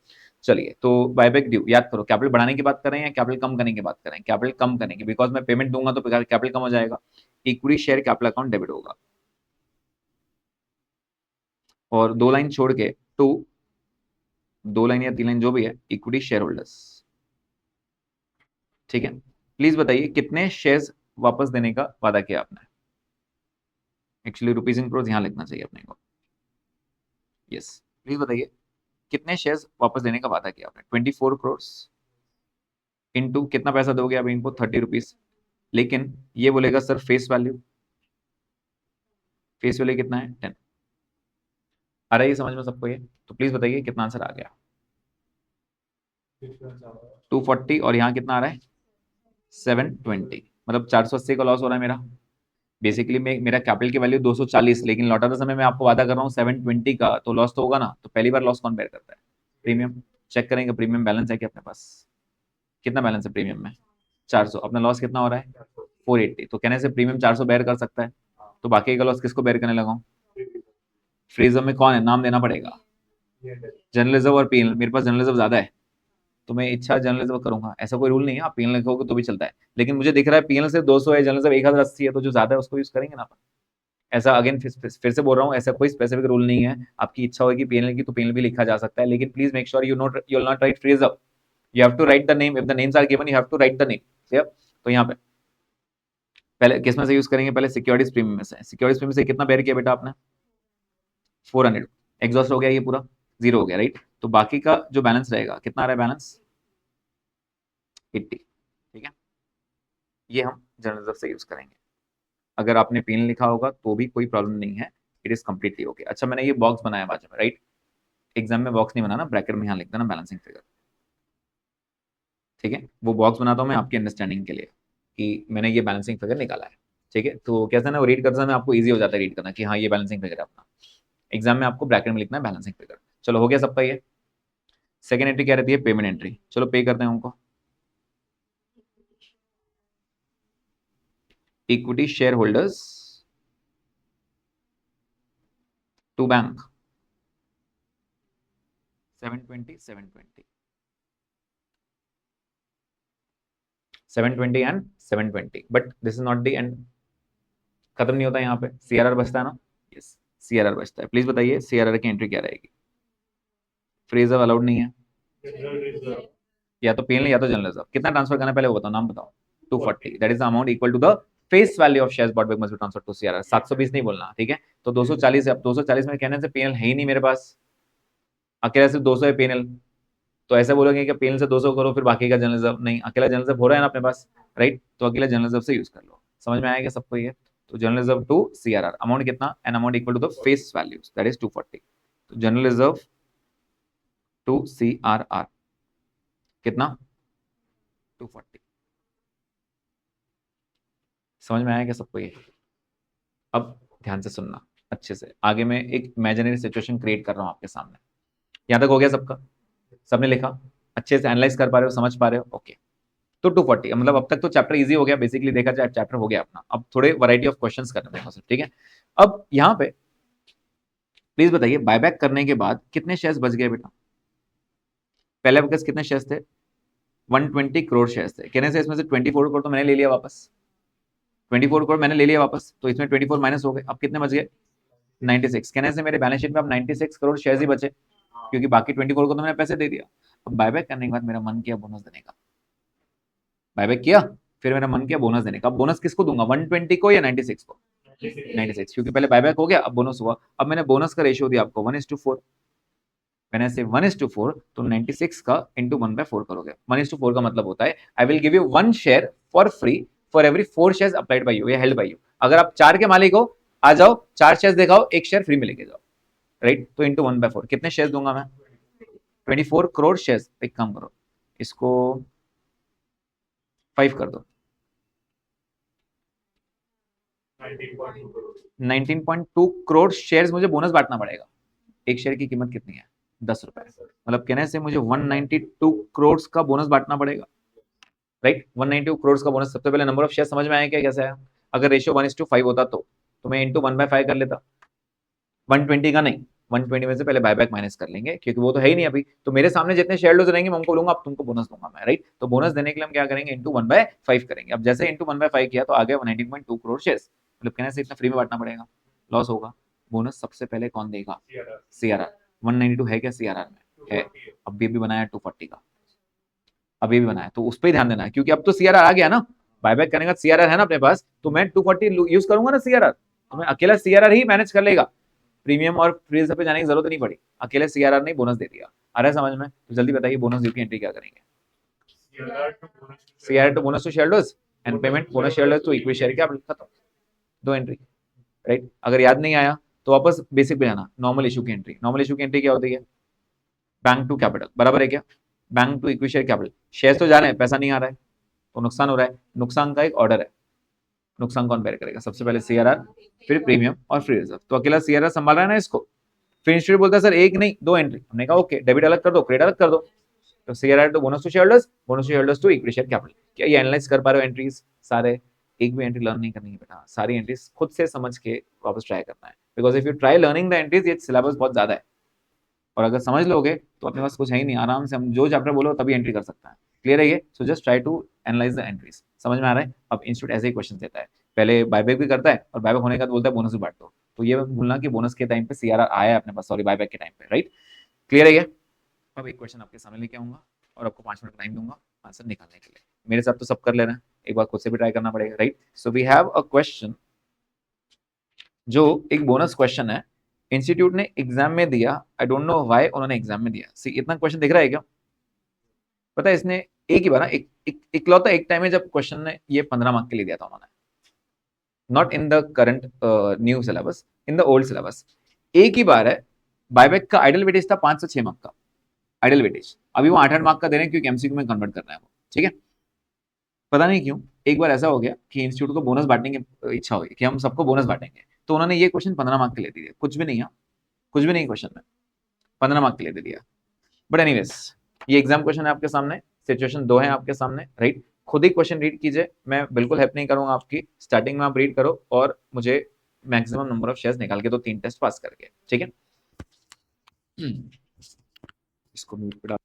चलिए, तो बायबैक ड्यू याद करो, कैपिटल बढ़ाने की बात करें या कैपिटल कम करने की बात करें? कैपिटल कम करने की, बिकॉज मैं पेमेंट दूंगा तो कैपिटल कम हो जाएगा। Equity share capital account debit होगा, और 2 लाइन छोड़ के टू, 2 लाइन या 3 लाइन जो भी है, इक्विटी शेयर होल्डर्स, ठीक है। प्लीज बताइए कितने शेयर्स वापस देने का वादा किया आपने? एक्चुअली रुपीज इन करोड़ यहां लिखना चाहिए अपने को। यस, प्लीज बताइए कितने शेयर्स वापस देने का वादा किया आपने? 24 करोड़ इनटू कितना पैसा दोगे आप इनको? 30 रुपीज। लेकिन ये बोलेगा sir face value, face value कितना है? 10। आ रहा है समझ में सबको ये? तो प्लीज बताइए कितना आंसर आ गया? 240, और यहाँ कितना आ रहा है? 720, मतलब 480 का लॉस हो रहा है मेरा। बेसिकली मेरा कैपिटल की वैल्यू 240, लेकिन लौटाते समय मैं आपको वादा कर रहा हूँ 720 का, तो लॉस तो होगा ना। तो पहली बार लॉस कौन बेयर करता है? प्रीमियम। चेक करेंगे प्रीमियम बैलेंस है क्या अपने पास? कितना बैलेंस है प्रीमियम में? 400। अपना लॉस कितना हो रहा है? 480। तो कहने से प्रीमियम 400 बेयर कर सकता है, तो बाकी का लॉस किसको बेयर करने लगा? फ्रीजर में कौन है, नाम देना पड़ेगा। जर्नलिज्म और पीएनएल, मेरे पास जर्नलिज्म ज्यादा है तो मैं इच्छा जर्नलिज्म करूंगा, ऐसा कोई रूल नहीं है। आप पीएनएल लिखोगे तो भी चलता है, लेकिन मुझे दिख रहा है पीएनएल से 200 है, जर्नलिज्म 1080 है, तो जो ज्यादा है उसको यूज करेंगे ना अपन। ऐसा अगेन फिर से बोल रहा हूँ, ऐसा कोई स्पेसिफिक रूल नहीं है। आपकी इच्छा होगी पीएनएल की तो पीएनएल भी लिखा जा सकता है, लेकिन please make sure you will not write freezer, you have to write the name. If the names are given you have to write the name. तो यहाँ पे पहले किस में से यूज करेंगे? पहले सिक्योरिटीज प्रीमियम में से। सिक्योरिटीज प्रीमियम से कितना बेयर किया बेटा आपने? 400। एग्जॉस्ट हो गया ये पूरा, जीरो हो गया, राइट। तो बाकी का जो बैलेंस रहेगा, कितना आ रहा है बैलेंस? 80, ठीक है। ये हम जनरल रिजर्व से यूज करेंगे। अगर आपने पिन लिखा होगा तो भी कोई प्रॉब्लम नहीं है, इट इज कम्प्लीटली ओके। अच्छा, मैंने ये बॉक्स बनाया बाजू में, राइट। एग्जाम में बॉक्स नहीं बनाना, ब्रैकेट में यहाँ लिख देना बैलेंसिंग फिगर, ठीक है। वो बॉक्स बनाता हूँ मैं आपकी अंडरस्टैंडिंग के लिए कि मैंने ये बैलेंसिंग फिगर निकाला है, ठीक है। तो कैसा ना, वो रीड करते समय आपको ईजी हो जाता है रीड करना कि हाँ ये बैलेंसिंग फिगर है अपना। एग्जाम में आपको ब्रैकेट में लिखना है बैलेंसिंग फिगर। चलो हो गया सबका ये। सेकेंड एंट्री क्या रहती है? Payment entry. चलो पे करते हैं उनको। Equity share holders to bank 720 720 720 and 720, but this is not the end, खत्म नहीं होता यहाँ पे। सीआरआर बचता है ना? यस, सीआरआर बचता है। प्लीज बताइए सीआरआर की एंट्री क्या रहेगी? फ्रीजर अलाउड नहीं है, या तो पीएनएल या तो जनरल रिजर्व। कितना ट्रांसफर करना है पहले वो बताओ, नाम बताओ। 240, that is the amount equal to the face value of shares bought back must be transfer to CRR. 720 नहीं बोलना, ठीक है। तो 240 है। अब 240 में कहने से पीएनएल है ही नहीं मेरे पास, अकेला सिर्फ 200 है पीएनएल। तो ऐसे बोलोगे कि पीएनएल से 200 करो फिर बाकी का जनरल रिजर्व नहीं, अकेला जनरल रिजर्व हो रहा है ना अपने पास, राइट। तो अकेला जनरल रिजर्व से यूज कर लो। समझ में आएगा सबको ये? तो general reserve to CRR amount कितना? An amount equal to the face values, that is 240। तो जनरल रिजर्व टू सीआरआर कितना? 240। समझ में आया क्या सबको ये? अब ध्यान से सुनना अच्छे से, आगे मैं एक इमेजिनरी सिचुएशन क्रिएट कर रहा हूं आपके सामने। यहां तक हो गया सबका? सबने लिखा? अच्छे से एनालाइज कर पा रहे हो, समझ पा रहे हो? ओके। तो 240 मतलब अब तक तो चैप्टर इजी हो गया, बेसिकली देखा जाए चैप्टर हो गया अपना। अब थोड़े वैरायटी ऑफ क्वेश्चंस करने हैं, ठीक है। अब यहाँ पे प्लीज बताइए बायबैक करने के बाद कितने शेयर्स बच गए बेटा? पहले आपके पास कितने शेयर्स थे? 120 करोड़ शेयर्स थे। कहने से इसमें से 24 करोड़ तो मैंने ले लिया वापस, 24 करोड़ मैंने ले लिया वापस, तो इसमें 24 माइनस हो गए। अब कितने बच गए? 96। कहने से मेरे बैलेंस शीट में अब 96 करोड़ शेयर्स ही बचे, क्योंकि बाकी 24 को तो मैंने पैसे दे दिया। अब बायबैक करने के बाद मेरा मन किया बोनस देने का, बायबैक किया, फिर मेरा मन किया बोनस देने का। अब बोनस किसको दूंगा? 120 को या 96 को? 96, क्योंकि पहले बायबैक हो गया, अब बोनस हुआ। अब मैंने बोनस का रेशियो दिया आपको 1:4। मैंने से 1:4 तो 96 का इंटू 1/4 करोगे। 1:4 का मतलब होता है I will give you 1 share for free for every 4 shares applied by you या हेल्ड बाय यू। अगर आप 4 के मालिक हो, आ जाओ, 4 शेयर्स दिखाओ, 1 शेयर फ्री में लेके जाओ, राइट। तो इंटू 1/4 कितने शेयर्स दूंगा मैं? 24 करोड़ शेयर्स। एक काम करो, इसको 5 कर दो, 19.2 करोड़ शेयर्स मुझे बोनस बांटना पड़ेगा। एक शेयर की कीमत कितनी है? 10 रुपए। मतलब कहने से मुझे 192 करोड़ का बोनस बांटना पड़ेगा, राइट। 192 करोड़ का बोनस। सबसे पहले नंबर ऑफ शेयर समझ में आया क्या, कैसे आया? अगर रेशियो 1:5 होता तो मैं इंटू 1/5 कर लेता, 120 का नहीं, 120 में से पहले बायबैक माइनस कर लेंगे क्योंकि वो तो है ही नहीं अभी। तो मेरे सामने जितने शेयर होल्डर्स रहेंगे मैं उनको बोलूंगा अब तुमको बोनस दूंगा मैं, राइट। तो बोनस देने के लिए हम क्या करेंगे, इंटू 1/5 करेंगे। अब जैसे इंटू 1/5 किया तो आ गया 119.2 करोड़ शेयर्स। मतलब कहने से इतना फ्री में बांटना पड़ेगा, लॉस होगा। बोनस सबसे पहले कौन देगा, सीआरआर। 192 है क्या सीआरआर में, है। अब ये भी बनाया 240 का, अभी भी बनाया, तो उस पर ही ध्यान देना है क्योंकि अब तो सीआरआर आ गया ना, बायबैक करने का सीआरआर है ना अपने पास, तो मैं 240 यूज करूंगा ना सीआरआर, तो मैं अकेला सीआरआर ही मैनेज कर लेगा, प्रीमियम और फ्रीजर पे जाने की जरूरत नहीं पड़ी, अकेले सीआरआर ने बोनस दे दिया। आ रहा है समझ में? तो जल्दी बताइए बोनस ड्यू की एंट्री क्या करेंगे। CRR to bonus to shareholders and payment bonus shareholders to equity share, क्या खत्म, दो एंट्री, राइट। अगर याद नहीं आया तो वापस बेसिक पे जाना, नॉर्मल इशू की एंट्री। नॉर्मल इशू की एंट्री क्या होती है, बैंक टू कैपिटल, बराबर है क्या, bank to equity share capital, share तो जा रहे हैं, पैसा नहीं आ रहा है तो नुकसान हो रहा है, नुकसान का एक ऑर्डर है, नुकसान कौन बेयर करेगा, सबसे पहले सीआरआर, फिर प्रीमियम और फ्री रिजर्व। तो अकेला सीआरआर संभाल रहा है ना इसको। फिर इंस्टीट्यूट बोलता है सर एक नहीं दो एंट्री, हमने कहा ओके, डेबिट अलग कर दो, क्रेडिट अलग कर दो। तो CRR to bonus to shareholders, bonus to shareholders to equity share capital. क्या ये एनालाइज कर पा रहे हो एंट्रीज सारे? एक भी एंट्री लर्न नहीं करनी है बेटा, सारी एंट्रीज खुद से समझ के वापस ट्राई करना है, because if you try learning the entries, ये सिलेबस बहुत ज्यादा है, और अगर समझ लोगे तो अपने पास कुछ है ही नहीं, आराम से हम जो चैप्टर बोलो तभी एंट्री कर सकता है। क्लियर है ये? So just try to analyse the entries. समझ में आ रहा है? अब इंस्टीट्यूट ऐसे ही क्वेश्चन देता है, पहले बायबैक भी करता है और बायबैक होने के बाद बोलता है बोनस भी बांट दो। तो ये भूलना कि बोनस के टाइम पे सीआरआर आया है अपने पास, सॉरी बायबैक के टाइम पे, राइट। क्लियर है ये? अब एक क्वेश्चन आपके सामने लेके आऊंगा और आपको 5 मिनट टाइम दूंगा आंसर निकालने के लिए। मेरे साथ तो सब कर ले रहे हैं, एक बार खुद से भी ट्राई करना पड़ेगा, right. So we have a question जो एक बोनस क्वेश्चन है, इंस्टीट्यूट ने एग्जाम में दिया, आई डोंट नो व्हाई उन्होंने एग्जाम में दिया। सी इतना क्वेश्चन दिख रहा है क्या? पता है इसने एक ही बार ना, इकलौता एक टाइम में जब क्वेश्चन ने ये 15 मार्क के लिए दिया था उन्होंने, not in the current new syllabus, in the old syllabus. एक ही बार है, बायबैक का आइडल वेटेज था 5 से 6 मार्क का आइडल वेटेज, अभी वो 8-8 मार्क का दे रहे हैं क्योंकि एमसीक्यू में कन्वर्ट करना है वो, ठीक है। पता नहीं क्यों एक बार ऐसा हो गया कि इंस्टीट्यूट को बोनस बांटने की इच्छा हुई कि हम सबको बोनस बांटेंगे, तो उन्होंने ये क्वेश्चन 15 मार्क के लिए दिया, कुछ भी नहीं है, कुछ भी नहीं क्वेश्चन में, 15 मार्क के लिए दे दिया। बट एनीवेज, ये एग्जाम क्वेश्चन है आपके सामने, सिचुएशन दो है आपके सामने, राइट। खुद ही क्वेश्चन रीड कीजिए, मैं बिल्कुल हेल्प नहीं करूंगा आपकी, स्टार्टिंग में आप रीड करो और मुझे मैक्सिमम नंबर ऑफ शेयर्स निकाल के दो 3 टेस्ट पास करके, ठीक है। इसको म्यूट पे डाल।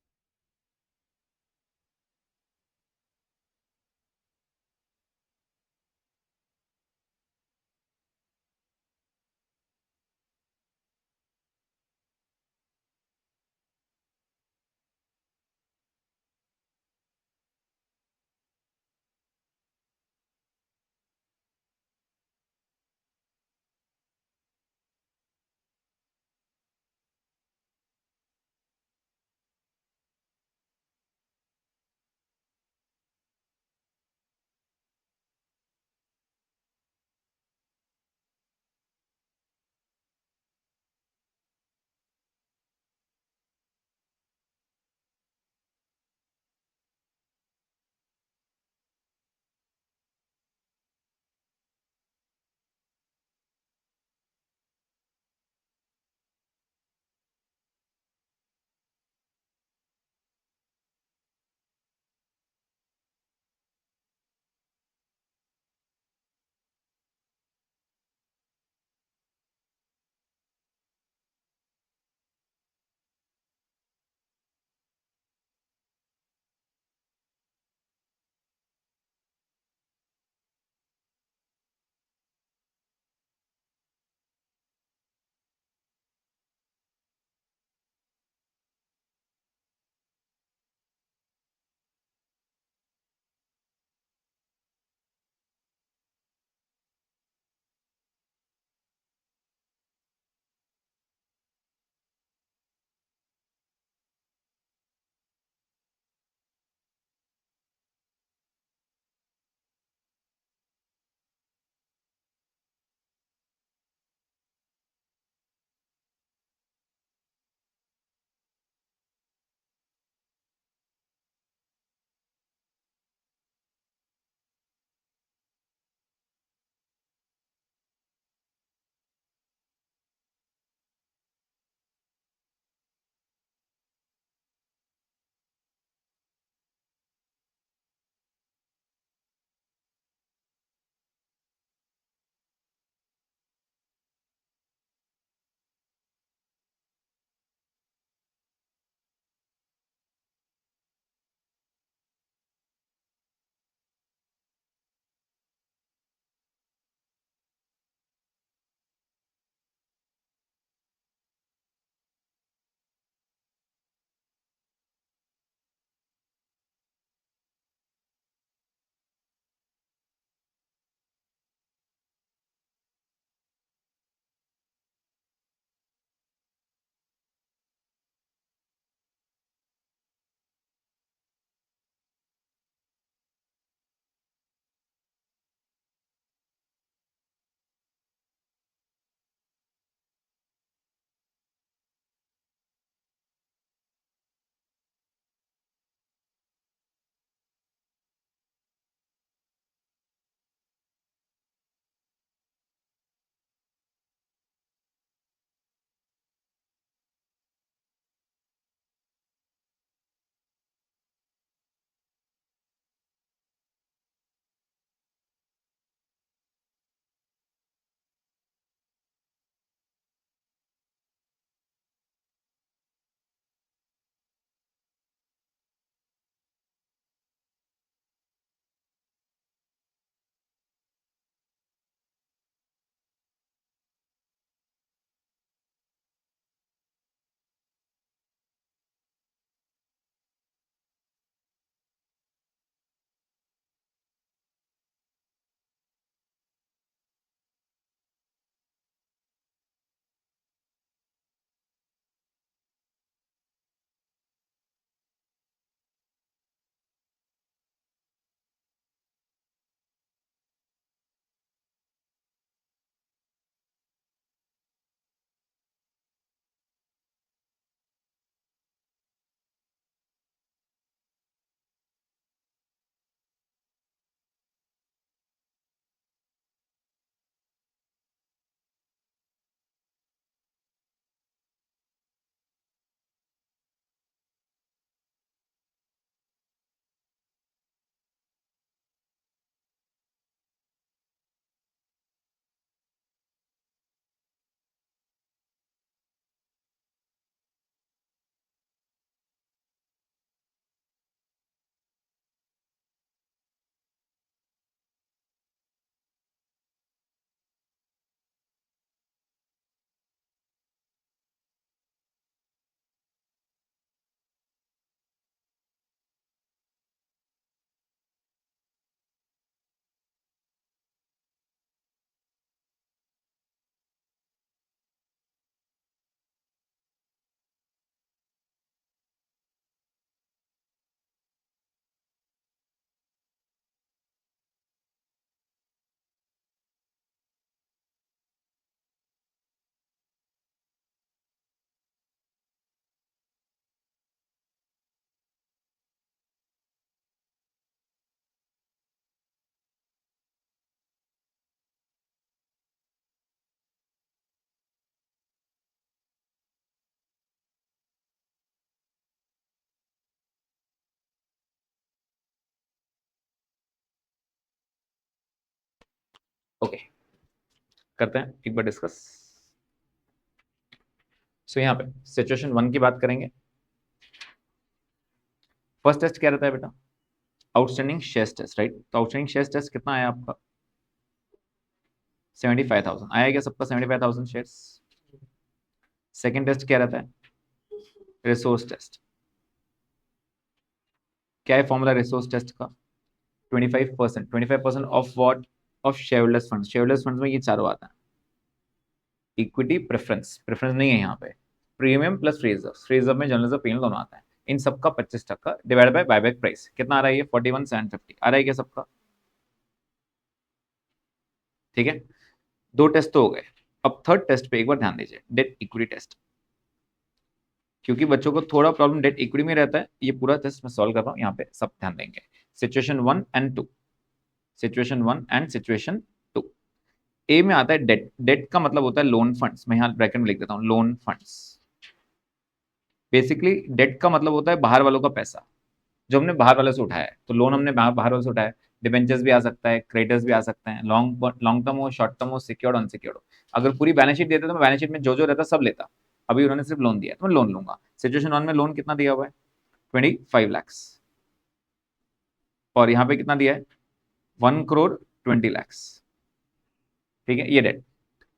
ओके, करते हैं एक बार डिस्कस। सो यहाँ पे सिचुएशन 1 की बात करेंगे। फर्स्ट टेस्ट क्या रहता है बेटा? Outstanding shares test, right? तो आउटस्टैंडिंग शेयर्स टेस्ट कितना आया आपका? 75,000 आया क्या सबका? 75,000 शेयर्स। सेकेंड टेस्ट क्या रहता है? Resource test. क्या है फॉर्मूला रिसोर्स टेस्ट का? 25%। 25% of what? Of shareholders fund. Shareholders fund में ये चारों आता है। इक्विटी, प्रेफरेंस, प्रेफरेंस नहीं है यहाँ पे, premium plus free reserve. Free reserve में जनरल रिजर्व दोनों आता है। इन सबका 25% डिवाइड बाय बायबैक प्राइस कितना आ रहा है? ये 41,750 आ रहा है क्या सबका? ठीक है, दो टेस्ट तो हो गए। अब थर्ड टेस्ट पे एक बार ध्यान दीजिए, डेट इक्विटी टेस्ट। क्योंकि बच्चों को थोड़ा प्रॉब्लम डेट इक्विटी में रहता है, ये पूरा टेस्ट मैं सॉल्व कर रहा हूँ, यहाँ पे सब ध्यान देंगे। Situation 1 and 2, situation 1 and situation 2। ए में आता है डेट। डेट का मतलब होता है लोन फंड्स। मैं यहाँ ब्रैकेट में लिख देता हूँ, लोन फंड्स। बेसिकली डेट का मतलब होता है बाहर वालों का पैसा, जो हमने बाहर वालों से उठाया है। तो लोन हमने बाहर वालों से उठाया है। डिबेंचर्स भी आ सकता है, क्रेडिटर्स भी आ सकते हैं, लॉन्ग टर्म हो, शॉर्ट टर्म हो, सिक्योर्ड, अनसिक्योर्ड हो। अगर पूरी बैलेंस शीट देते तो मैं बैलेंस शीट में जो जो रहता सब लेता। अभी उन्होंने सिर्फ लोन दिया तो मैं लोन लूंगा। सिचुएशन 1 में लोन कितना दिया हुआ है? 25 lakhs। और यहाँ पे कितना दिया है? 1 crore 20 lakhs। ठीक है, ये डेट।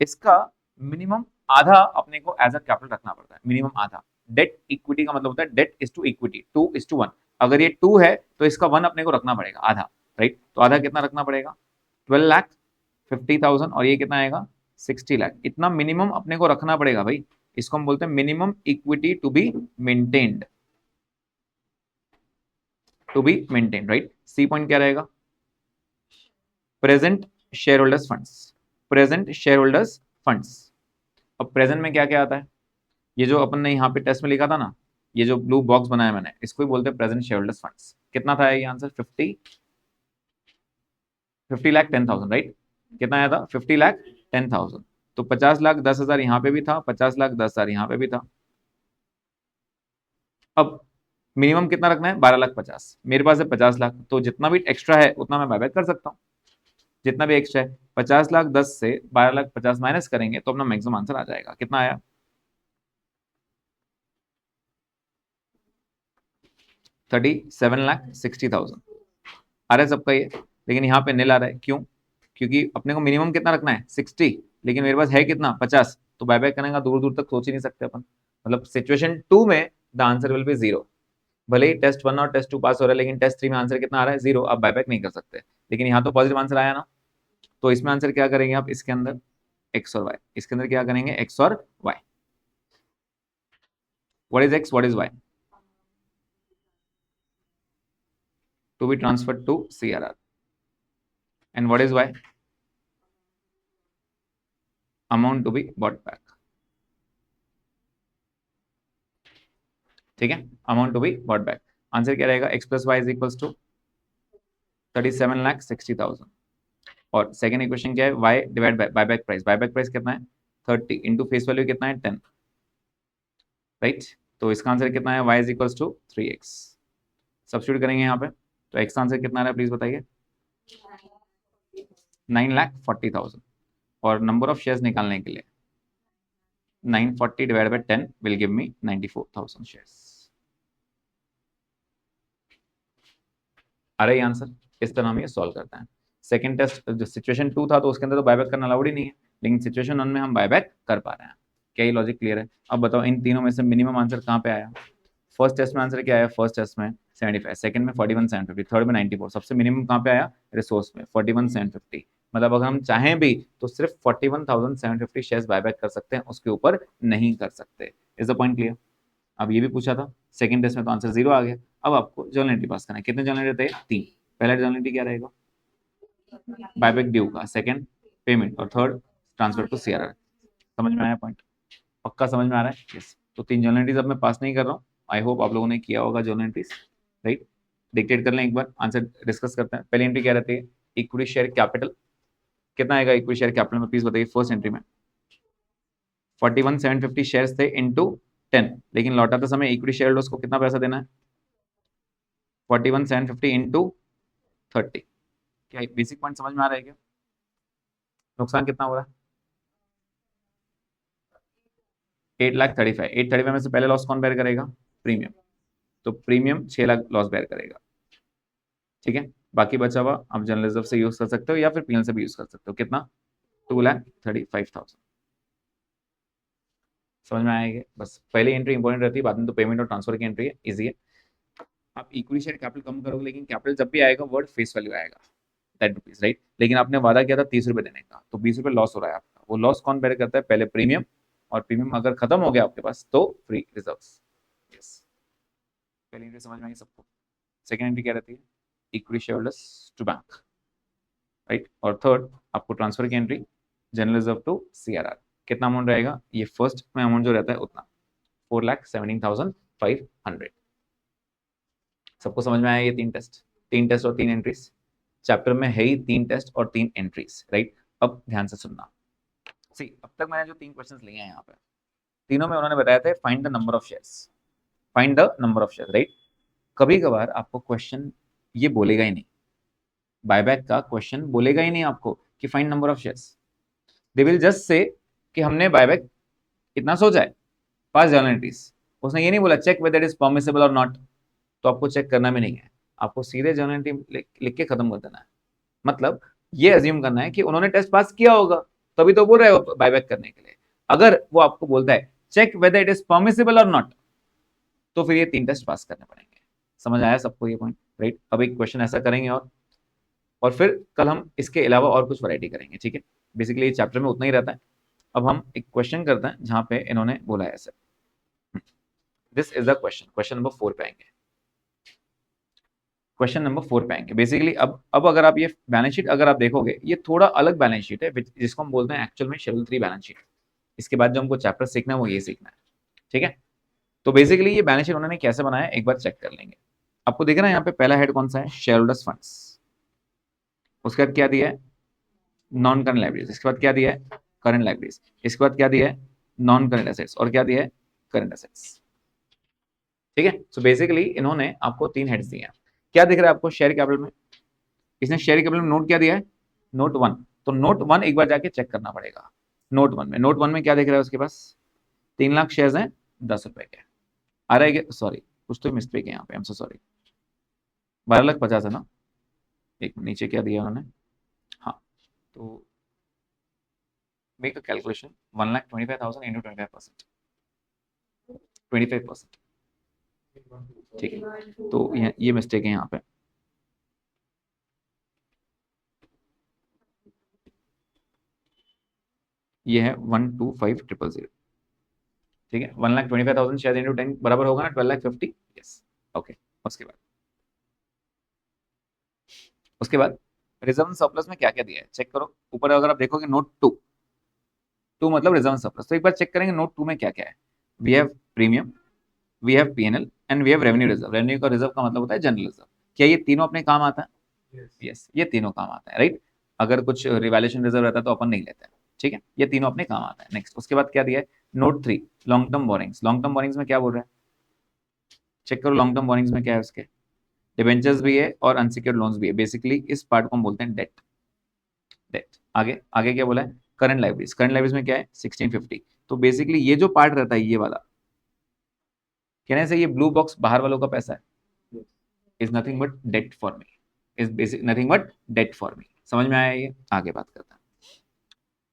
इसका मिनिमम आधा अपने को एज अ कैपिटल रखना पड़ता है, मिनिमम आधा। डेट इक्विटी का मतलब होता है डेट इज टू इक्विटी, 2:1। अगर ये 2 है तो इसका 1 अपने को रखना पड़ेगा, आधा, राइट? तो आधा कितना रखना पड़ेगा? 12,50,000। और ये कितना आएगा? 60 लाख। इतना मिनिमम अपने को रखना पड़ेगा भाई। इसको हम बोलते हैं minimum equity to be maintained, to be maintained, right? C point क्या रहेगा? Present share holders funds. Present share holders funds. अब प्रेजेंट में क्या क्या आता है? ये जो अपन ने यहाँ पे टेस्ट में लिखा था ना, ये जो ब्लू बॉक्स बनाया मैंने, इसको ही बोलते हैं प्रेजेंट शेयर होल्डर्स फंड्स। कितना था ये आंसर? 50,10,000, राइट? कितना आया था? 50,10,000। तो 50,10,000 यहाँ पे भी था, 50,10,000 यहाँ पे भी था। अब मिनिमम कितना रखना है? 12,50,000। मेरे पास है 50 लाख, तो जितना भी एक्स्ट्रा है उतना मैं बायबैक कर सकता हूँ। जितना भी एक्स्ट्रा है, 50,10,000 से 12,50,000 माइनस करेंगे तो अपना मैक्सिमम आंसर आ जाएगा। कितना आया? 37,60,000 आ रहा है सबका ये। लेकिन यहाँ पे नील आ रहा है, क्यों? क्योंकि अपने को मिनिमम कितना रखना है? 60, लेकिन मेरे पास है कितना? 50। तो बायबैक करने का दूर दूर तक सोच ही नहीं सकते अपन। मतलब सिचुएशन 2 में द आंसर विल बी 0। भले ही टेस्ट 1 और टेस्ट 2 पास हो रहा है, लेकिन टेस्ट 3 में आंसर कितना आ रहा है? 0। आप बायबैक नहीं कर सकते। लेकिन यहाँ तो पॉजिटिव आंसर आया ना, तो इसमें आंसर क्या करेंगे आप? इसके अंदर एक्स और वाई। इसके अंदर क्या करेंगे? एक्स और Y. What is x, what is y? To be transferred to CRR। And what is y? Amount to be bought back. ठीक है, amount to be bought back. Answer क्या रहेगा? X plus Y is equals to 37,60,000। और second equation क्या है? Y divide by buyback price. Buyback price कितना है? 30 into face value कितना है? 10, राइट? तो इसका आंसर कितना है? y is equals to 3x। Substitute करेंगे यहाँ पे, तो x आंसर कितना आ रहा है प्लीज बताइए? 9,40,000। और नंबर ऑफ शेयर्स निकालने के लिए 940 divide by 10 will give me 94,000 shares. आ रहा है आंसर? इस तरह हम ये सॉल्व करते हैं। सेकंड टेस्ट जो सिचुएशन 2 था तो उसके अंदर तो बायबैक करना अलाउड ही नहीं है, लेकिन सिचुएशन 1 में हम बायबैक कर पा रहे हैं। क्या ये लॉजिक क्लियर है? अब बताओ इन तीनों में से मिनिमम आंसर कहाँ पे आया? फर्स्ट टेस्ट में आंसर क्या आया? फर्स्ट टेस्ट में 75, सेकंड में 41,750, थर्ड में 94। सबसे मिनिमम कहाँ पे आया? रिसोर्स में 41,750। मतलब अगर हम चाहें भी तो सिर्फ 41,750 शेयर्स बायबैक कर सकते हैं, उसके ऊपर नहीं कर सकते। Is the point clear? अब ये भी पूछा था सेकंड टेस्ट में, तो आंसर 0 आ गया। अब आपको जर्नल एंट्री पास करना है। कितने जर्नल एंट्री थे? 3। पहला जर्नल एंट्री क्या रहेगा? बायबैक ड्यू का, सेकंड पेमेंट, और थर्ड ट्रांसफर टू CRR। समझ में आया पॉइंट? पक्का समझ में आ रहा है? यस। तो 3 जर्नल एंट्रीज अब मैं पास नहीं कर रहा हूँ। आई होप आप लोगों ने किया होगा जर्नल एंट्रीज, राइट? डिक्टेट कर लें एक बार, आंसर डिस्कस करते हैं। पहली एंट्री क्या रहती है? Equity share capital. कितना आएगा इक्विटी शेयर कैपिटल में प्लीज बताइए? फर्स्ट एंट्री में 41,750 शेयर्स थे इंटू 10, लेकिन लौटाते समय इक्विटी शेयर होल्डर्स को कितना पैसा देना है? 41,750 इंटू 30। क्या बेसिक पॉइंट समझ में आ रहा है क्या? नुकसान कितना हो रहा है? 8,35,000। 835 में से पहले लॉस कौन बेयर करेगा? प्रीमियम। तो प्रीमियम 6 लाख लॉस बेयर करेगा, ठीक है। बाकी बचा हुआ आप जनरल रिजर्व से यूज कर सकते हो या फिर पीएल से भी यूज कर सकते हो। कितना? 2,35,000। समझ में आएगा? बस पहली एंट्री इंपॉर्टेंट रहती है, बाद में तो पेमेंट और ट्रांसफर की एंट्री है, इजी है। आप इक्विटी शेयर कैपिटल कम करोगे, लेकिन कैपिटल जब भी आएगा वर्ड फेस वैल्यू आएगा, 10 रुपीज, राइट। लेकिन आपने वादा किया था 30 रुपए देने का, तो 20 रुपए लॉस हो रहा है आपका। वो लॉस कौन बेयर करता है? पहले प्रीमियम, और प्रीमियम अगर खत्म हो गया आपके पास तो फ्री रिजर्व। यस, पहली एंट्री समझ में आई सबको? सेकेंड एंट्री क्या रहती है? Equity shareholders to bank, right. और थर्ड आपको ट्रांसफर की entry, general reserve to CRR. कितना अमाउंट रहेगा? ये फर्स्ट में अमाउंट जो रहता है उतना, 4,17,500। सबको समझ में आया ये 3 टेस्ट? 3 टेस्ट और 3 एंट्रीज चैप्टर में है ही, 3 टेस्ट और 3 एंट्रीज, राइट। अब ध्यान से सुनना। सी, अब तक मैंने जो 3 क्वेश्चंस लिए हैं यहाँ पे, तीनों में उन्होंने बताया था find the number of shares, find the number of shares, right. कभी कभार आपको क्वेश्चन ये बोलेगा ही नहीं, बायबैक का क्वेश्चन बोलेगा ही नहीं आपको कि find number of shares. They will just say कि हमने बायबैक इतना सोचा है, पास जर्नल एंट्रीज। उसने ये नहीं बोला check whether it is permissible और नॉट, तो आपको चेक करना भी नहीं है, आपको सीधे जर्नल एंट्री लिख के खत्म कर देना है। मतलब ये अज्यूम करना है कि उन्होंने टेस्ट पास किया होगा, तभी तो बोल रहे हो बायबैक करने के लिए। अगर वो आपको बोलता है check whether it is permissible और नॉट, तो फिर ये 3 टेस्ट पास करने पड़ेंगे। समझ आया सबको ये पॉइंट, राइट। अब एक क्वेश्चन ऐसा करेंगे और फिर कल हम इसके अलावा और कुछ वैरायटी करेंगे, ठीक है। बेसिकली ये चैप्टर में उतना ही रहता है। अब हम एक क्वेश्चन करते हैं जहां पे इन्होंने बोला है ऐसे, this is the question, question number 4 पे आएंगे। क्वेश्चन नंबर 4 पे आएंगे। बेसिकली अब अगर आप ये बैलेंस शीट अगर आप देखोगे, ये थोड़ा अलग बैलेंस शीट है जिसको हम बोलते हैं एक्चुअल में शेड्यूल 3 बैलेंस शीट। इसके बाद जो हमको चैप्टर सीखना है वो ये सीखना है, ठीक है। तो बेसिकली ये बैलेंस शीट उन्होंने कैसे बनाया एक बार चेक कर लेंगे। आपको देख रहा है यहाँ पे पहला हेड कौन सा है? Share holders funds. उसके बाद क्या दिया है? Non current liabilities. इसके बाद क्या दिया है? Current liabilities. इसके बाद क्या दिया है? Non current assets. और क्या दिया है? करंट एसेट्स, ठीक है। सो बेसिकली इन्होंने आपको 3 हेड्स दिए हैं। क्या दिख रहा है आपको शेयर कैपिटल में? इसने शेयर कैपिटल में नोट क्या दिया है? नोट 1। तो नोट 1 एक बार जाके चेक करना पड़ेगा। नोट वन में क्या दिख रहा है उसके पास? 3 लाख शेयर हैं 10 रुपए के। आ रहा है? सॉरी, कुछ तो मिस्टेक है यहाँ पे, आई एम सो सॉरी। 12,50,000 है ना? एक नीचे क्या दिया उन्होंने? हाँ, तो मेक अ कैलकुलेशन, 1,25,000 इंटू 25%, 25%, ठीक है। तो ये मिस्टेक है यहाँ पे। ये है 125,000, ठीक है। 1,25,000 शेयर इंटू 10 बराबर होगा ना 12,50,000। Yes, okay. उसके बाद उसके बाद रिजर्व सरप्लस में क्या क्या दिया है चेक करो। ऊपर अगर आप देखोगे नोट 2 मतलब रिजर्व सरप्लस। तो एक बार चेक करेंगे नोट 2 में क्या क्या है। We have premium, we have PNL and we have revenue reserve. Revenue का रिजर्व का मतलब होता है जनरल रिजर्व। क्या ये तीनों अपने काम आता है? यस, ये तीनों काम आता है, राइट। अगर कुछ रिवैल्यूएशन रिजर्व रहता है तो अपन नहीं लेते हैं, ठीक है। ये तीनों अपने काम आता है। नेक्स्ट उसके बाद क्या दिया है? Note 3 long term borrowings. Long term borrowings में क्या बोल रहे हैं? चेक करो लॉन्ग टर्म बोरिंग्स में क्या है उसके। डिबेंचर्स भी है और अनसिक्योर्ड लोन्स भी है। बेसिकली इस पार्ट को हम बोलते हैं डेट। डेट। आगे आगे क्या बोला है? Current liabilities. करंट लाइब्रेरीज में क्या है? 1650। तो बेसिकली ये जो पार्ट रहता है ये वाला, कहने से ये ब्लू बॉक्स बाहर वालों का पैसा है, is nothing but debt for me, is basic nothing but debt for me. समझ में आया? ये आगे बात करता है।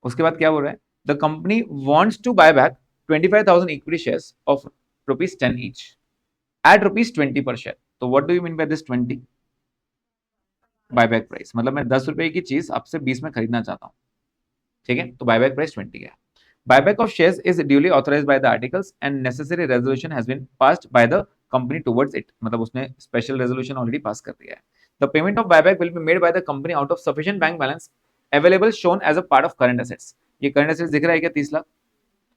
उसके बाद क्या बोल रहा है? The company wants to buy back 25,000 equity shares of ₹10 each at ₹20 per share. तो what do you mean by this 20? Buyback price मतलब मैं 10 रुपए की चीज आपसे 20 में खरीदना चाहता हूँ, ठीक है। तो बायबैक प्राइस 20 है। Buyback of shares is duly authorised by the articles and necessary resolution has been passed by the company towards it. मतलब उसने स्पेशल रेजोल्यूशन ऑलरेडी पास कर दिया है। The payment of buyback will be made by the company out of sufficient bank balance available shown as a part of current assets. ये current assets दिख रहा है क्या? 30 लाख।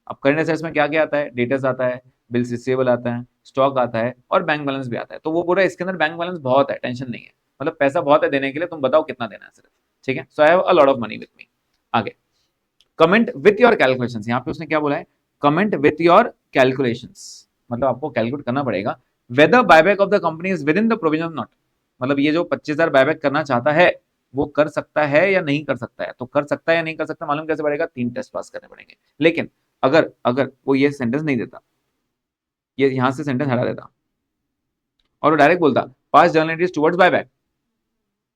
अब करंट एसेट्स में क्या क्या आता है? डेटर्स आता है, बिल्स रिसीवेबल आता है, स्टॉक आता है और बैंक बैलेंस भी आता है। तो वो पूरा इसके अंदर बैंक बैलेंस बहुत है, टेंशन नहीं है। मतलब पैसा बहुत है देने के लिए, तुम बताओ कितना देना है सिर्फ, ठीक है। So I have a lot of money with me. आगे कमेंट विथ योर कैलकुलेशंस। यहाँ पे उसने क्या बोला है? Comment with your calculations. मतलब आपको कैलकुलेट करना पड़ेगा whether buyback of the company is within the provision not. मतलब ये जो 25,000 बायबैक करना चाहता है वो कर सकता है या नहीं कर सकता है। तो कर सकता है या नहीं कर सकता मालूम कैसे पड़ेगा, 3 टेस्ट पास करने पड़ेंगे। लेकिन अगर अगर वो ये सेंटेंस नहीं देता, ये यहां से सेंटेंस हटा देता और वो डायरेक्ट बोलता पास जर्नलिस्ट टुवर्ड्स बायबैक,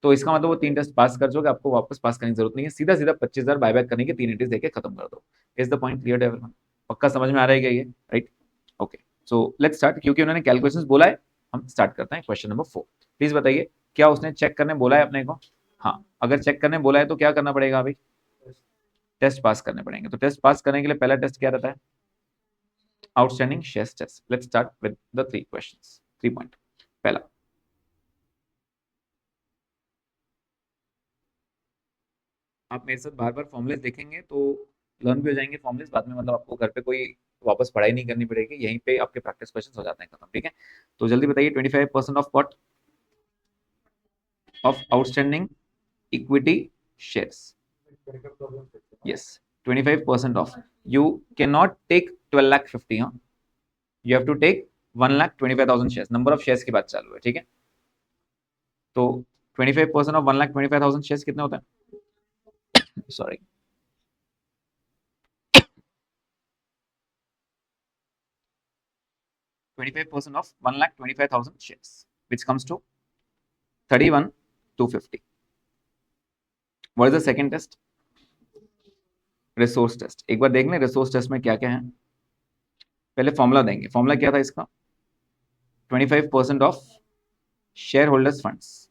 तो इसका मतलब वो 3 टेस्ट पास कर चुके, आपको वापस पास करने की जरूरत नहीं है, सीधा सीधा 25,000 बायबैक करने के 3 एंट्रीज देके खत्म कर दो। Is the point clear to everyone? पक्का समझ में आ रहा है क्या ये? Right, okay. So let's start, क्योंकि उन्होंने कैलकुलेशंस बोला है, हम स्टार्ट करते हैं क्वेश्चन नंबर 4। प्लीज बताइए, क्या उसने चेक करने बोला है अपने को? हाँ, अगर चेक करने बोला है तो क्या करना पड़ेगा अभी? टेस्ट पास करने पड़ेंगे। तो टेस्ट पास करने के लिए पहला टेस्ट क्या रहता है? Outstanding shares test. Let's start with the 3 questions. 3 point. पहला, आप मेरे साथ बार बार फॉर्मुलेस देखेंगे तो लर्न भी हो जाएंगे फॉर्मुलेस, बाद में मतलब आपको घर पे कोई वापस पढ़ाई नहीं करनी पड़ेगी, यहीं पे आपके प्रैक्टिस क्वेश्चन हो जाते हैं खत्म, ठीक है? तो जल्दी बताइए, 25% of what? Of outstanding equity shares. yes, 25% of. you cannot take 12,50,000, हाँ, you have to take 1,25,000 shares. Number of shares की बात चालू है, ठीक है? तो 25% ऑफ 1,25,000 शेयर्स कितने होते हैं? Sorry, 25% of 1,25,000 shares, which comes to 31,250. What is the second test? Resource test. एक बार देख लें रिसोर्स टेस्ट में क्या क्या है। पहले फॉर्मूला देंगे। फॉर्मूला क्या था इसका? 25% of share holders funds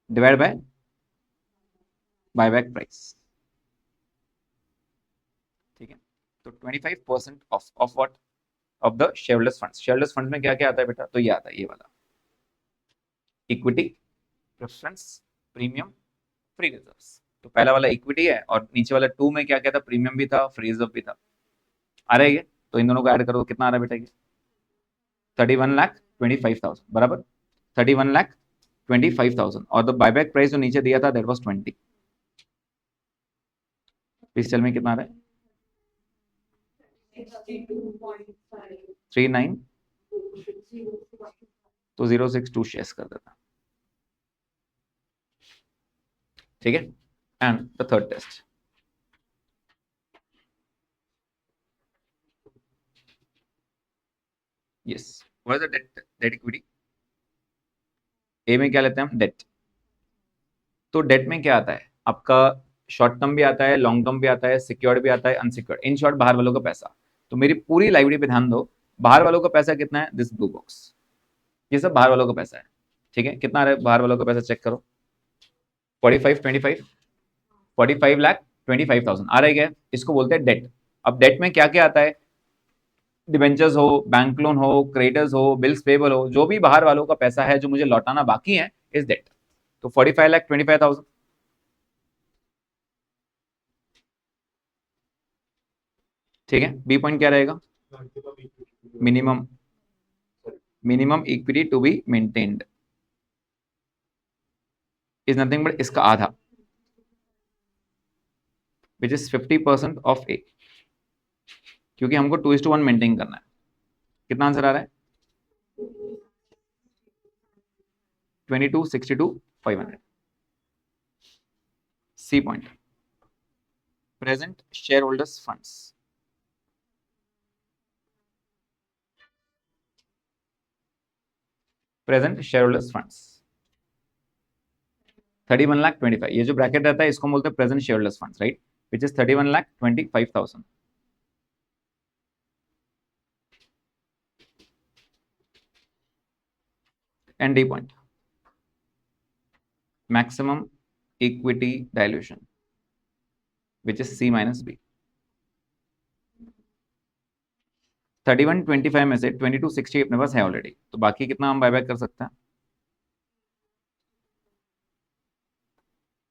divide by buyback price, ठीक है? तो 25% of what? Of the share holders funds. Share holders fund में क्या क्या आता है बेटा? तो ये आता है, ये वाला equity, preference, premium, free reserves. तो पहला वाला इक्विटी है और नीचे वाला 2 में क्या क्या था? प्रीमियम भी था, फ्री रिजर्व भी था। आ रहा है ये? तो इन दोनों को ऐड करो, कितना आ रहा है बेटा? ये 31,25,000 बराबर 31,25,000। और द बायबैक प्राइस जो नीचे दिया था दैट वाज 20। पिस्टल में कितना आ रहा है? 39, तो 062 शेयर्स कर देता, ठीक है? And the third test, yes, what is the debt equity? A में क्या लेते हैं हम? डेट। तो डेट में क्या आता है आपका? शॉर्ट टर्म भी आता है, लॉन्ग टर्म भी आता है, सिक्योर्ड भी आता है, अनसिक्योर्ड। इन शॉर्ट बाहर वालों का पैसा। तो मेरी पूरी लाइब्रेरी पे ध्यान दो, बाहर वालों का पैसा कितना है? दिस ब्लू बॉक्स, ये सब बाहर वालों का पैसा है, ठीक है? कितना आ रहा है बाहर वालों का पैसा? चेक करो, 45, 25, 45,25,000 आ रहा है क्या? इसको बोलते हैं डेट। अब डेट में क्या क्या आता है? डिबेंचर्स हो, बैंक लोन हो, क्रेडिटर्स हो, बिल्स पेबल हो, जो भी बाहर वालों का पैसा है जो मुझे लौटाना बाकी है, इज डेट। तो 45,25,000, ठीक है? बी पॉइंट क्या रहेगा? Minimum, minimum equity to be maintained is nothing but इसका आधा, विच इज 50% ऑफ ए, क्योंकि हमको 2:1 मेंटेन करना है। कितना आंसर आ रहा है? 22,62,500। C point, present share holders funds, present share holders funds 31,25,000। ये जो ब्रैकेट रहता है इसको बोलते हैं present share holders funds, right? Which is 31,25,000। And D point, maximum equity dilution, which is C minus B। 31,25 में से 22,60 अपने पास है ऑलरेडी, तो बाकी कितना हम बायबैक कर सकते हैं?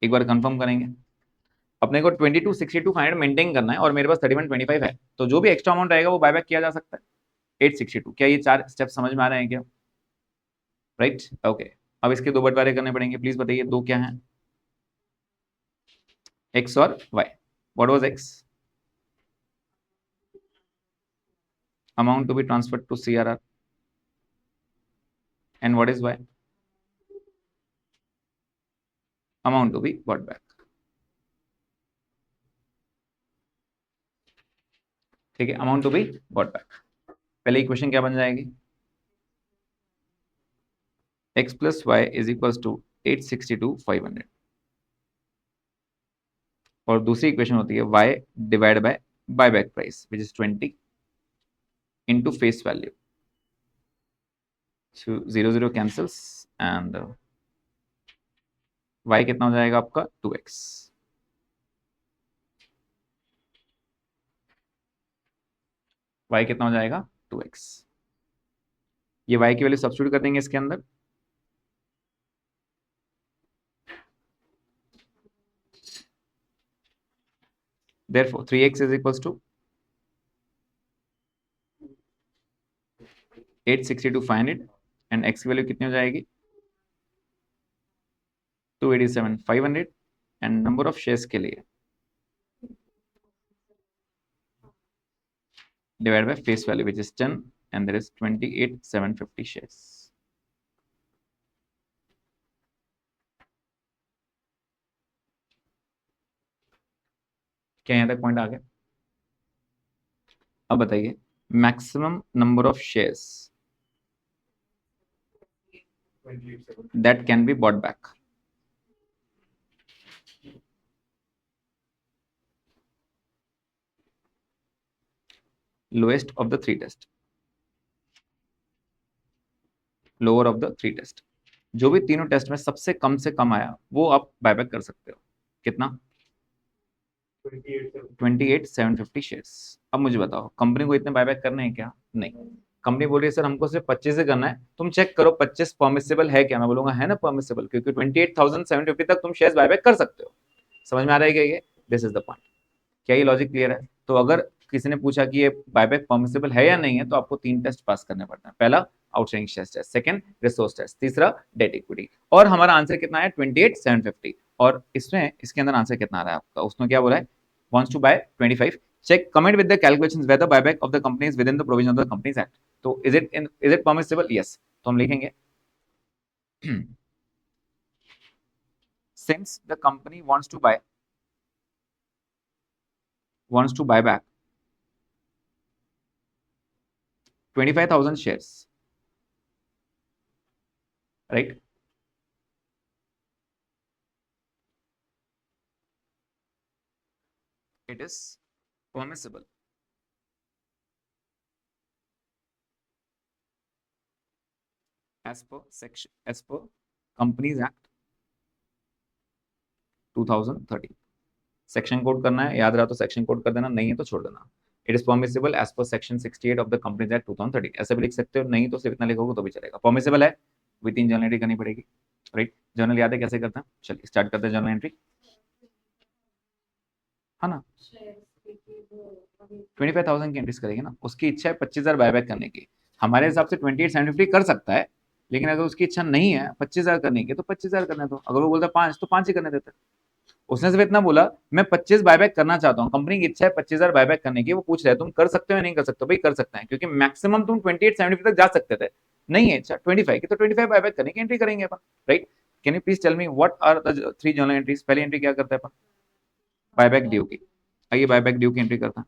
एक बार कंफर्म करेंगे। अपने को 22,62,500 मेंटेन करना है और मेरे पास 31,25 है, तो जो भी एक्स्ट्रा अमाउंट रहेगा वो बायबैक किया जा सकता है। 862। क्या ये 4 स्टेप समझ में आ रहे हैं क्या? Right, okay. अब इसके 2 बंटवारे करने पड़ेंगे। प्लीज बताइए 2 क्या है? एक्स और Y. What was X? Amount to be transferred to CRR and what is y? Amount to be bought back. ठीक है, amount to be bought back. पहले इक्वेशन क्या बन जाएगी? x plus Y is equals to 862,500 और दूसरी equation होती है y divide by buy back price which is 20 into face value. 0 cancels and y कितना हो जाएगा आपका 2x। y कितना हो जाएगा 2x। ये y की वैल्यू सब्स्टिट्यूट कर देंगे इसके अंदर, therefore 3x is equals to 862,500 and x की वैल्यू कितनी हो जाएगी 287,500 एंड नंबर ऑफ शेयर्स के लिए divided by face value which is 10 and there is 28,750 shares. क्या यहां तक पॉइंट आ गया? अब बताइए maximum number of shares 28,750. that can be bought back. Lowest of the three test, lower of the three test. जो भी तीनों टेस्ट में सबसे कम से कम आया वो आप बायबैक कर सकते हो। कितना? 28,750 शेयर्स। अब मुझे बताओ कंपनी को इतने बायबैक करने हैं क्या? नहीं। कंपनी बोल रही है सर हमको सिर्फ 25 से करना है। तुम चेक करो 25 परमिसेबल है क्या? मैं बोलूंगा है ना परमिसेबल, क्योंकि 28,750 तक तुम शेयर्स बायबैक कर सकते हो। समझ में आ रहा है क्या ये? This is the point. क्या ये लॉजिक क्लियर है? तो अगर किसी ने पूछा कि ये बायबैक परमिसेबल है या नहीं है तो आपको 3 टेस्ट पास करने पड़ते हैं। पहला outstanding shares test, second resource test, तीसरा डेट इक्विटी। और हमारा आंसर कितना है 28,750। और इसमें इसके अंदर आंसर कितना आ रहा है आपका? उसने क्या बोला है? wants to buy 25. Check comment with the calculations whether buyback of the company is within the provision of the Companies Act. तो is it permissible? Yes. तो हम लिखेंगे since the company wants to buy back 25,000 shares, right? It is permissible as per Companies Act 2013। Section code करना है, याद रहा तो section code कर देना, नहीं है तो छोड़ देना। It is permissible as per section 68 of the companies act 2013। ऐसे भी लिख सकते हो, नहीं तो सिर्फ इतना लिखोगे तो भी चलेगा। परमिसिबल है, विद इन जर्नल एंट्री करनी पड़ेगी, राइट? जर्नल याद है कैसे करते हैं? चलिए स्टार्ट करते हैं जर्नल एंट्री, है ना? 25,000 की एंट्रीज करेंगे ना। उसकी इच्छा है 25,000 बायबैक करने की। हमारे हिसाब से 28,750 कर सकता है, लेकिन अगर उसकी इच्छा नहीं है 25,000 करने की तो 25,000 करने दो। अगर वो बोलता है 5 तो 5 ही करने देते। उसने सिर्फ इतना बोला मैं 25 बायबैक करना चाहता हूँ, कंपनी की इच्छा है 25,000 बायबैक करने की। वो पूछ रहे हैं तुम कर सकते हो या नहीं कर सकते हो? भाई कर सकते हैं, क्योंकि मैक्सिमम तुम 28,750 तक जा सकते थे। नहीं है इच्छा 25 की तो 25 बायबैक करने की एंट्री करेंगे अपन, right? Can you please tell me what are the 3 journal entries? पहली एंट्री क्या करता है अपन? बायबैक ड्यू की। आइए बायबैक ड्यू की एंट्री करता है।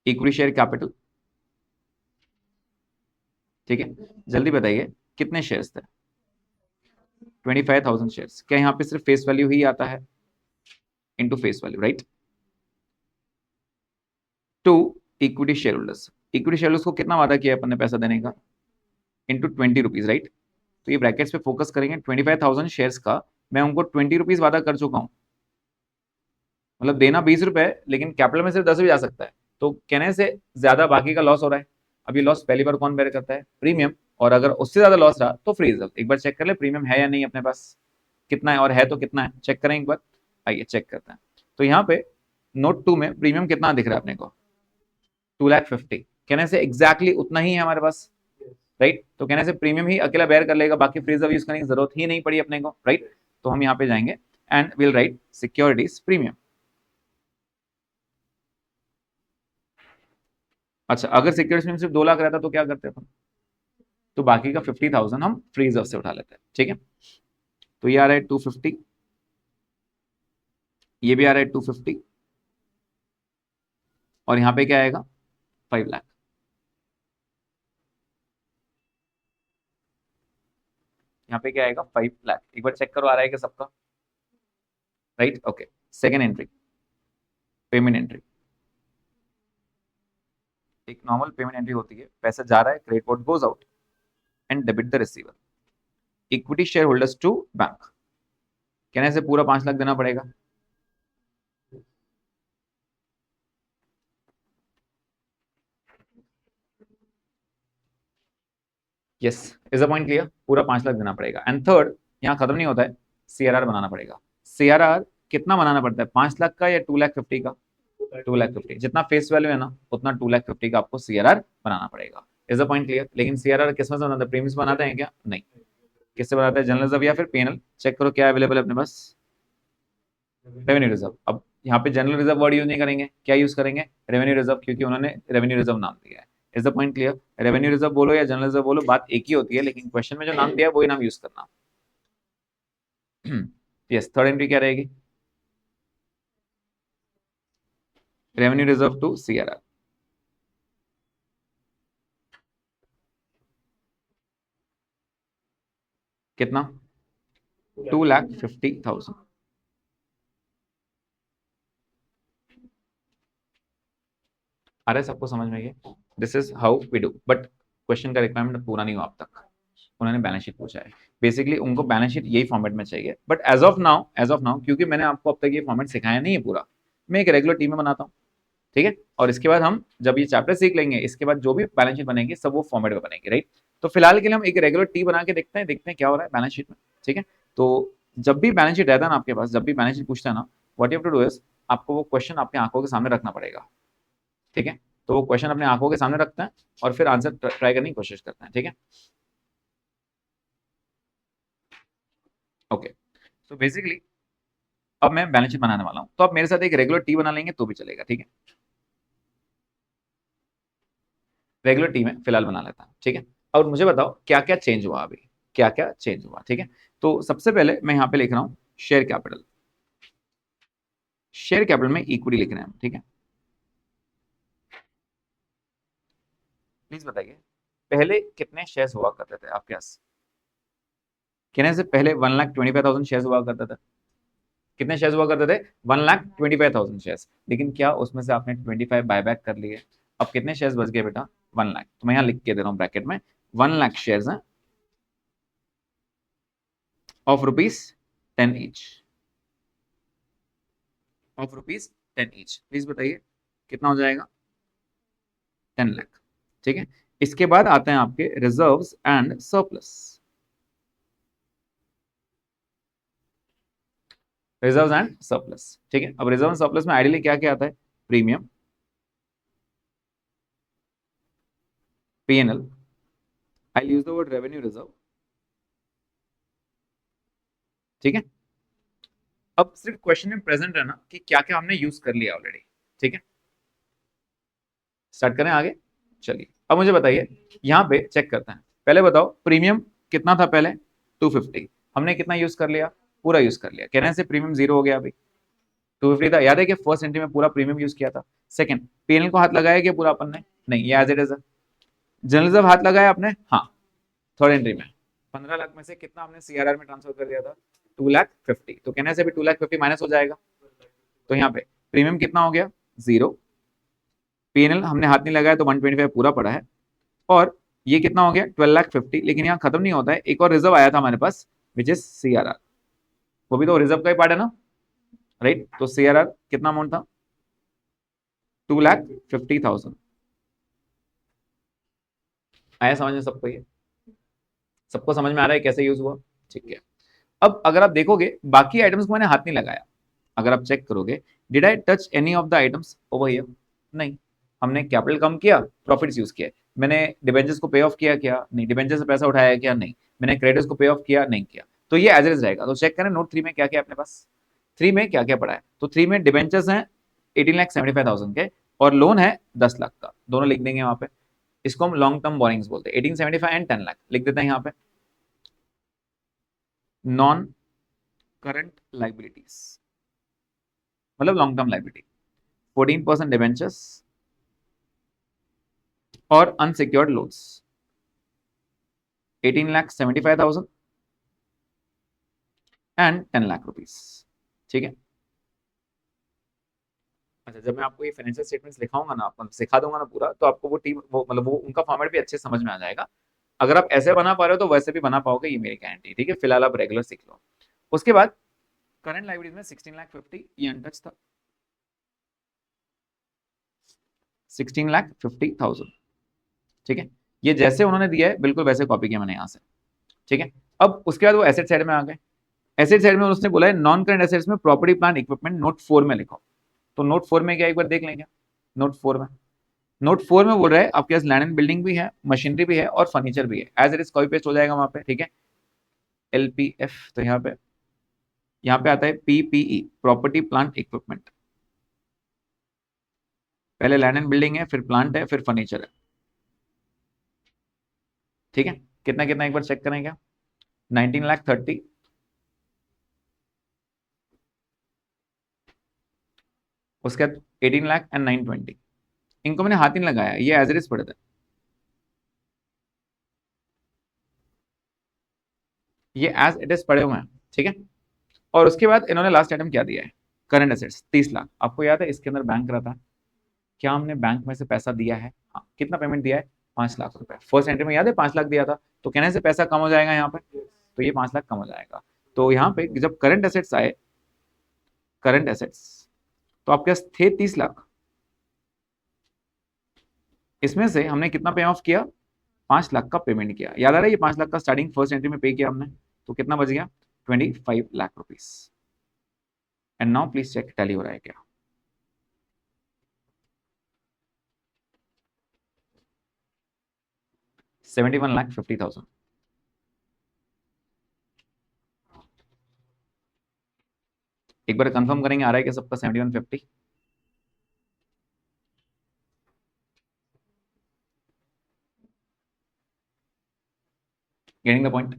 इक्विटी शेयर कैपिटल, ठीक है? जल्दी बताइए कितने शेयर्स थे? 25,000 शेयर्स। क्या यहाँ पे सिर्फ फेस वैल्यू ही आता है? Into face value, right? To equity share holders. Equity share holders को कितना वादा किया अपन ने पैसा देने का? Into 20 rupees, right? तो ये ब्रैकेट्स पे फोकस करेंगे। 25,000 शेयर्स का मैं उनको 20 रुपीज वादा कर चुका हूं, मतलब देना 20 रुपए, लेकिन कैपिटल में सिर्फ 10 भी जा सकता है। तो कहने से ज्यादा बाकी का लॉस हो रहा है। अब ये लॉस पहली बार कौन बेयर करता है? प्रीमियम। और अगर उससे ज्यादा लॉस रहा तो फ्री रिजर्व। एक बार चेक कर ले प्रीमियम है या नहीं अपने पास, कितना है, और है तो कितना है, चेक करें एक बार। आइए चेक करते हैं। तो यहाँ पे नोट 2 में प्रीमियम कितना दिख रहा है अपने को? 2,50,000। कहने से एग्जैक्टली उतना ही है हमारे पास, राइट? तो कहने से प्रीमियम ही अकेला बेयर कर लेगा, बाकी फ्री रिजर्व यूज करने की जरूरत ही नहीं पड़ी अपने को, राइट? तो हम यहाँ पे जाएंगे and will write securities premium. अच्छा, अगर सिक्योरिटीज में सिर्फ 2 लाख रहता तो क्या करते अपन? तो बाकी का 50,000 हम फ्री रिजर्व से उठा लेते हैं, ठीक है। तो ये आ रहा है 250, ये भी आ रहा है 250, और यहाँ पे क्या आएगा? 5 लाख। यहाँ पे क्या आएगा? 5 लाख। एक बार चेक करो आ रहा है कि सबका, right? Okay, second entry, payment entry. एक नॉर्मल पेमेंट एंट्री होती है, पैसा जा रहा है, credit code goes out and debit the receiver, equity share holders to bank. कहने से पूरा 5 लाख देना पड़ेगा। Yes, is a point clear? पूरा 5 लाख देना पड़ेगा। एंड थर्ड, यहाँ खत्म नहीं होता है, सीआरआर बनाना पड़ेगा। सीआरआर कितना बनाना पड़ता है? 5 लाख का या 2,50,000 का? 2,50,000। जितना फेस वैल्यू है ना, उतना 2,50,000 का आपको सीआरआर बनाना पड़ेगा। Is a point clear? लेकिन सीआरआर किस में से बनाते हैं? प्रीमियम से बनाते हैं क्या? नहीं। किससे बनाते हैं? जनरल रिजर्व या फिर पीएनएल? चेक करो क्या अवेलेबल है अपने पास। Revenue reserve. अब यहाँ पे जनरल रिजर्व वर्ड यूज नहीं करेंगे, क्या यूज करेंगे? रेवेन्यू रिजर्व, क्योंकि उन्होंने रेवेन्यू रिजर्व नाम दिया है। Is the point clear? Revenue reserve बोलो या जनरल रिजर्व बोलो, बात एक ही होती है, लेकिन क्वेश्चन में जो नाम दिया है वही नाम यूज करना। यस, थर्ड एंट्री क्या रहेगी? Revenue reserve to CRR. कितना? 2,50,000। आ रहा है सबको समझ में? ये this is how we do, but question का रिक्वायरमेंट पूरा नहीं हुआ अब तक। उन्होंने बैलेंस शीट पूछा है, बेसिकली उनको बैलेंस शीट यही फॉर्मेट में चाहिए। बट एज ऑफ नाउ क्योंकि मैंने आपको अब तक ये फॉर्मेट सिखाया नहीं है पूरा, मैं एक रेगुलर टीम में बनाता हूँ, ठीक है। और इसके बाद हम जब ये चैप्टर सीख लेंगे, इसके बाद जो भी बैलेंस शीट बनेगी सब वो फॉर्मेट में बनेगी, राइट। तो फिलहाल के लिए हम एक रेगुलर टी बना के देखते हैं क्या हो रहा है बैलेंस शीट में, ठीक है। तो जब भी बैलेंस शीट रहता है ना आपके पास, जब भी बैलेंस शीट पूछता है ना, what you have to do is, आपको वो क्वेश्चन आपकी आंखों के सामने रखना पड़ेगा, ठीक है। तो वो क्वेश्चन अपने आंखों के सामने रखते हैं और फिर आंसर ट्राई करने की कोशिश करते हैं, ठीक है। ओके, सो बेसिकली अब मैं बैलेंस शीट बनाने वाला हूँ, तो आप मेरे साथ एक रेगुलर टी बना लेंगे तो भी चलेगा, ठीक है। रेगुलर टी में फिलहाल बना लेता हूँ, ठीक है। और मुझे बताओ क्या क्या चेंज हुआ अभी, क्या क्या चेंज हुआ, ठीक है। तो सबसे पहले मैं यहाँ पे लिख रहा हूँ शेयर कैपिटल। शेयर कैपिटल में इक्विटी लिख रहे हैं, ठीक है। प्लीज बताइए पहले कितने शेयर्स हुआ करते थे आपके पास? कहने से पहले 1,25,000 शेयर्स हुआ करते थे। कितने शेयर्स हुआ करते थे? 1,25,000 शेयर्स। लेकिन क्या उसमें से आपने 25 बायबैक कर लिए? अब कितने शेयर्स बच गए बेटा? 1 लाख। तो मैं यहाँ लिख के दे रहा हूँ ब्रैकेट में, 1 लाख शेयर्स हैं of rupees 10 each, of rupees 10 each. Please बताइए कितना हो जाएगा? 10 लाख, ठीक है। इसके बाद आते हैं आपके reserves and surplus. Reserves and surplus, ठीक है। अब रिजर्व एंड सरप्लस में आइडियली क्या क्या आता है? Premium, PNL, I use the word revenue reserve, ठीक है। अब सिर्फ क्वेश्चन में प्रेजेंट रहना कि क्या क्या हमने यूज कर लिया ऑलरेडी, ठीक है। स्टार्ट करें आगे? चलिए अब मुझे बताइए, यहाँ पे चेक करते हैं। पहले बताओ प्रीमियम कितना था पहले? 250। हमने कितना यूज कर लिया? पूरा यूज कर लिया। कहने से प्रीमियम 0 हो गया अभी। 250 था, याद है कि फर्स्ट एंट्री में पूरा प्रीमियम यूज किया था। सेकंड, पीएनएल को हाथ लगाया क्या पूरा अपन ने? नहीं, ये एज इट इज है। जनरल रिजर्व हाथ लगाया आपने? हाँ। थर्ड एंट्री में 15 लाख में से कितना हमने सीआरआर में ट्रांसफर कर दिया था? 2,50,000। तो कहने से भी 2,50,000 माइनस हो जाएगा। तो यहाँ पे प्रीमियम कितना हो गया? 0। पीएनएल हमने हाथ नहीं लगाया तो 125 पूरा पड़ा है। और ये कितना हो गया? 12,50,000। लेकिन यहाँ खत्म नहीं होता है, एक और रिजर्व आया था हमारे पास, विच इज सीआरआर। वो भी तो रिजर्व का ही पार्ट है ना, राइट। तो सीआरआर कितना अमाउंट था? 2,50,000। आया समझ में सबको? ये सबको समझ में आ रहा है कैसे यूज हुआ? ठीक है। अब अगर आप देखोगे बाकी आइटम्स को मैंने हाथ नहीं लगाया, अगर आप चेक करोगे, did I touch any of the items over here? नहीं। हमने कैपिटल कम किया, प्रॉफिट्स यूज किए। मैंने डिबेंचर्स को पे ऑफ किया क्या? नहीं। डिबेंचर से पैसा उठाया क्या? नहीं। मैंने क्रेडिटर्स को पे ऑफ किया? नहीं किया। तो ये एज इट इज रहेगा। तो चेक करें नोट 3 में क्या क्या अपने पास, 3 में क्या क्या पड़ा है। तो 3 में डिबेंचर्स हैं 18,75,000 के, और लोन है 10 लाख का, दोनों लिख देंगे वहां पे। इसको हम लॉन्ग टर्म बोरिंग्स बोलते हैं। 1875 एंड 10 लाख लिख देते हैं यहाँ पे। नॉन करंट लाइबिलिटीज मतलब लॉन्ग टर्म लाइबिलिटी, 14% डिबेंचर्स और unsecured loans 18,75,000 and 10 lakh rupees. ठीक है। अच्छा, जब मैं आपको ये फाइनेंशियल स्टेटमेंट्स लिखाऊंगा ना, आपको सिखा दूंगा ना पूरा, तो आपको वो टीम वो मतलब वो उनका फॉर्मेट भी अच्छे समझ में आ जाएगा। अगर आप ऐसे बना पा रहे हो तो वैसे भी बना पाओगे, ये मेरी गारंटी। ठीक है, फिलहाल आप रेगुलर सीख लो। उसके बाद करंट लाइबिलिटीज में 16,50,000 ये अनटच था, 16,50,000। ठीक है, ये जैसे उन्होंने दिया है बिल्कुल वैसे कॉपी किया मैंने यहाँ से। ठीक है, अब उसके बाद वो एसेट साइड में आ गए। एसेट साइड में उसने बोला है नॉन करंट एसेट्स में प्रॉपर्टी प्लांट इक्विपमेंट नोट 4 में लिखो। तो नोट 4 में क्या, एक बार देख लेंगे। नोट 4 में, नोट 4 में बोल रहा है आपके पास लैंड एंड बिल्डिंग भी है, मशीनरी भी है और फर्नीचर भी है। As it is copy paste हो जाएगा वहां पे। ठीक है, एलपीएफ, तो यहाँ पे आता है पीपीई, प्रॉपर्टी प्लांट इक्विपमेंट। पहले लैंड एंड बिल्डिंग है, फिर प्लांट है, फिर फर्नीचर है। ठीक है, कितना कितना एक बार चेक करेंगे। 19,30,000, उसके बाद 18 लाख एंड 920। इनको मैंने हाथ ही नहीं लगाया, ये एज इट इज पड़े थे, ये एज इट इज पड़े हुए हैं। ठीक है, और उसके बाद इन्होंने लास्ट आइटम क्या दिया है, करंट एसेट्स 30 लाख। आपको याद है इसके अंदर बैंक रहता है, क्या हमने बैंक में से पैसा दिया है? हाँ, कितना पेमेंट दिया है? 5 लाख रुपए। फर्स्ट एंट्री में याद है 5 लाख दिया था, तो कहने से पैसा कम हो जाएगा यहाँ पे, तो ये 5 लाख कम हो जाएगा। तो यहाँ पे जब करंट एसेट्स आए, करंट एसेट्स, तो आपके पास थे 30 लाख, इसमें से हमने कितना पे ऑफ किया? 5 लाख का पेमेंट किया। याद आ रहा है, ये 5 लाख का स्टार्टिंग फर्स्ट एंट्री में पे किया हमने, तो कितना बच गया? 25 lakh rupees. And now please check tally हो रहा है क्या। 71,50,000। एक बार कंफर्म करेंगे आ रहा है क्या सबका 7150? Getting the point?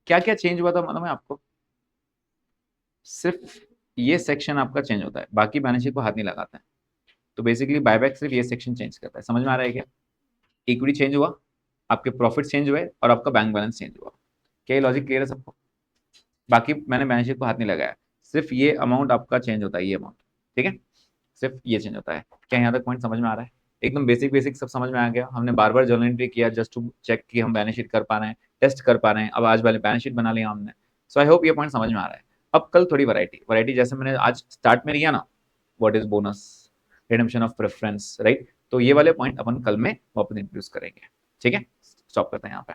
क्या क्या चेंज हुआ था मालूम है आपको? सिर्फ ये सेक्शन आपका चेंज होता है, बाकी बैलेंस शीट को हाथ नहीं लगाता है। तो बेसिकली बायबैक सिर्फ ये सेक्शन चेंज करता है। समझ में आ रहा है क्या? इक्विटी चेंज हुआ, आपके प्रॉफिट चेंज हुए और आपका बैंक बैलेंस चेंज हुआ। क्या ये लॉजिक क्लियर है सबको? बाकी मैंने बैलेंस शीट को हाथ नहीं लगाया, सिर्फ ये अमाउंट आपका चेंज होता है, ये अमाउंट। ठीक है, सिर्फ ये चेंज होता है। क्या यहाँ तक पॉइंट समझ में आ रहा है? एकदम बेसिक बेसिक सब समझ में आ गया। हमने बार बार जर्नल एंट्री किया जस्ट टू चेक कि हम बैलेंस शीट कर पा रहे हैं, टेस्ट कर पा रहे हैं। अब आज वाले बैलेंस शीट बना लिया हमने। सो आई होप ये पॉइंट समझ में आ रहा है। अब कल थोड़ी वैरायटी वैरायटी जैसे मैंने आज स्टार्ट में लिया ना, what is bonus, redemption of preference, right. तो ये वाले पॉइंट अपन कल में वापस इंट्रोड्यूस करेंगे। ठीक है, स्टॉप करते हैं यहाँ पे।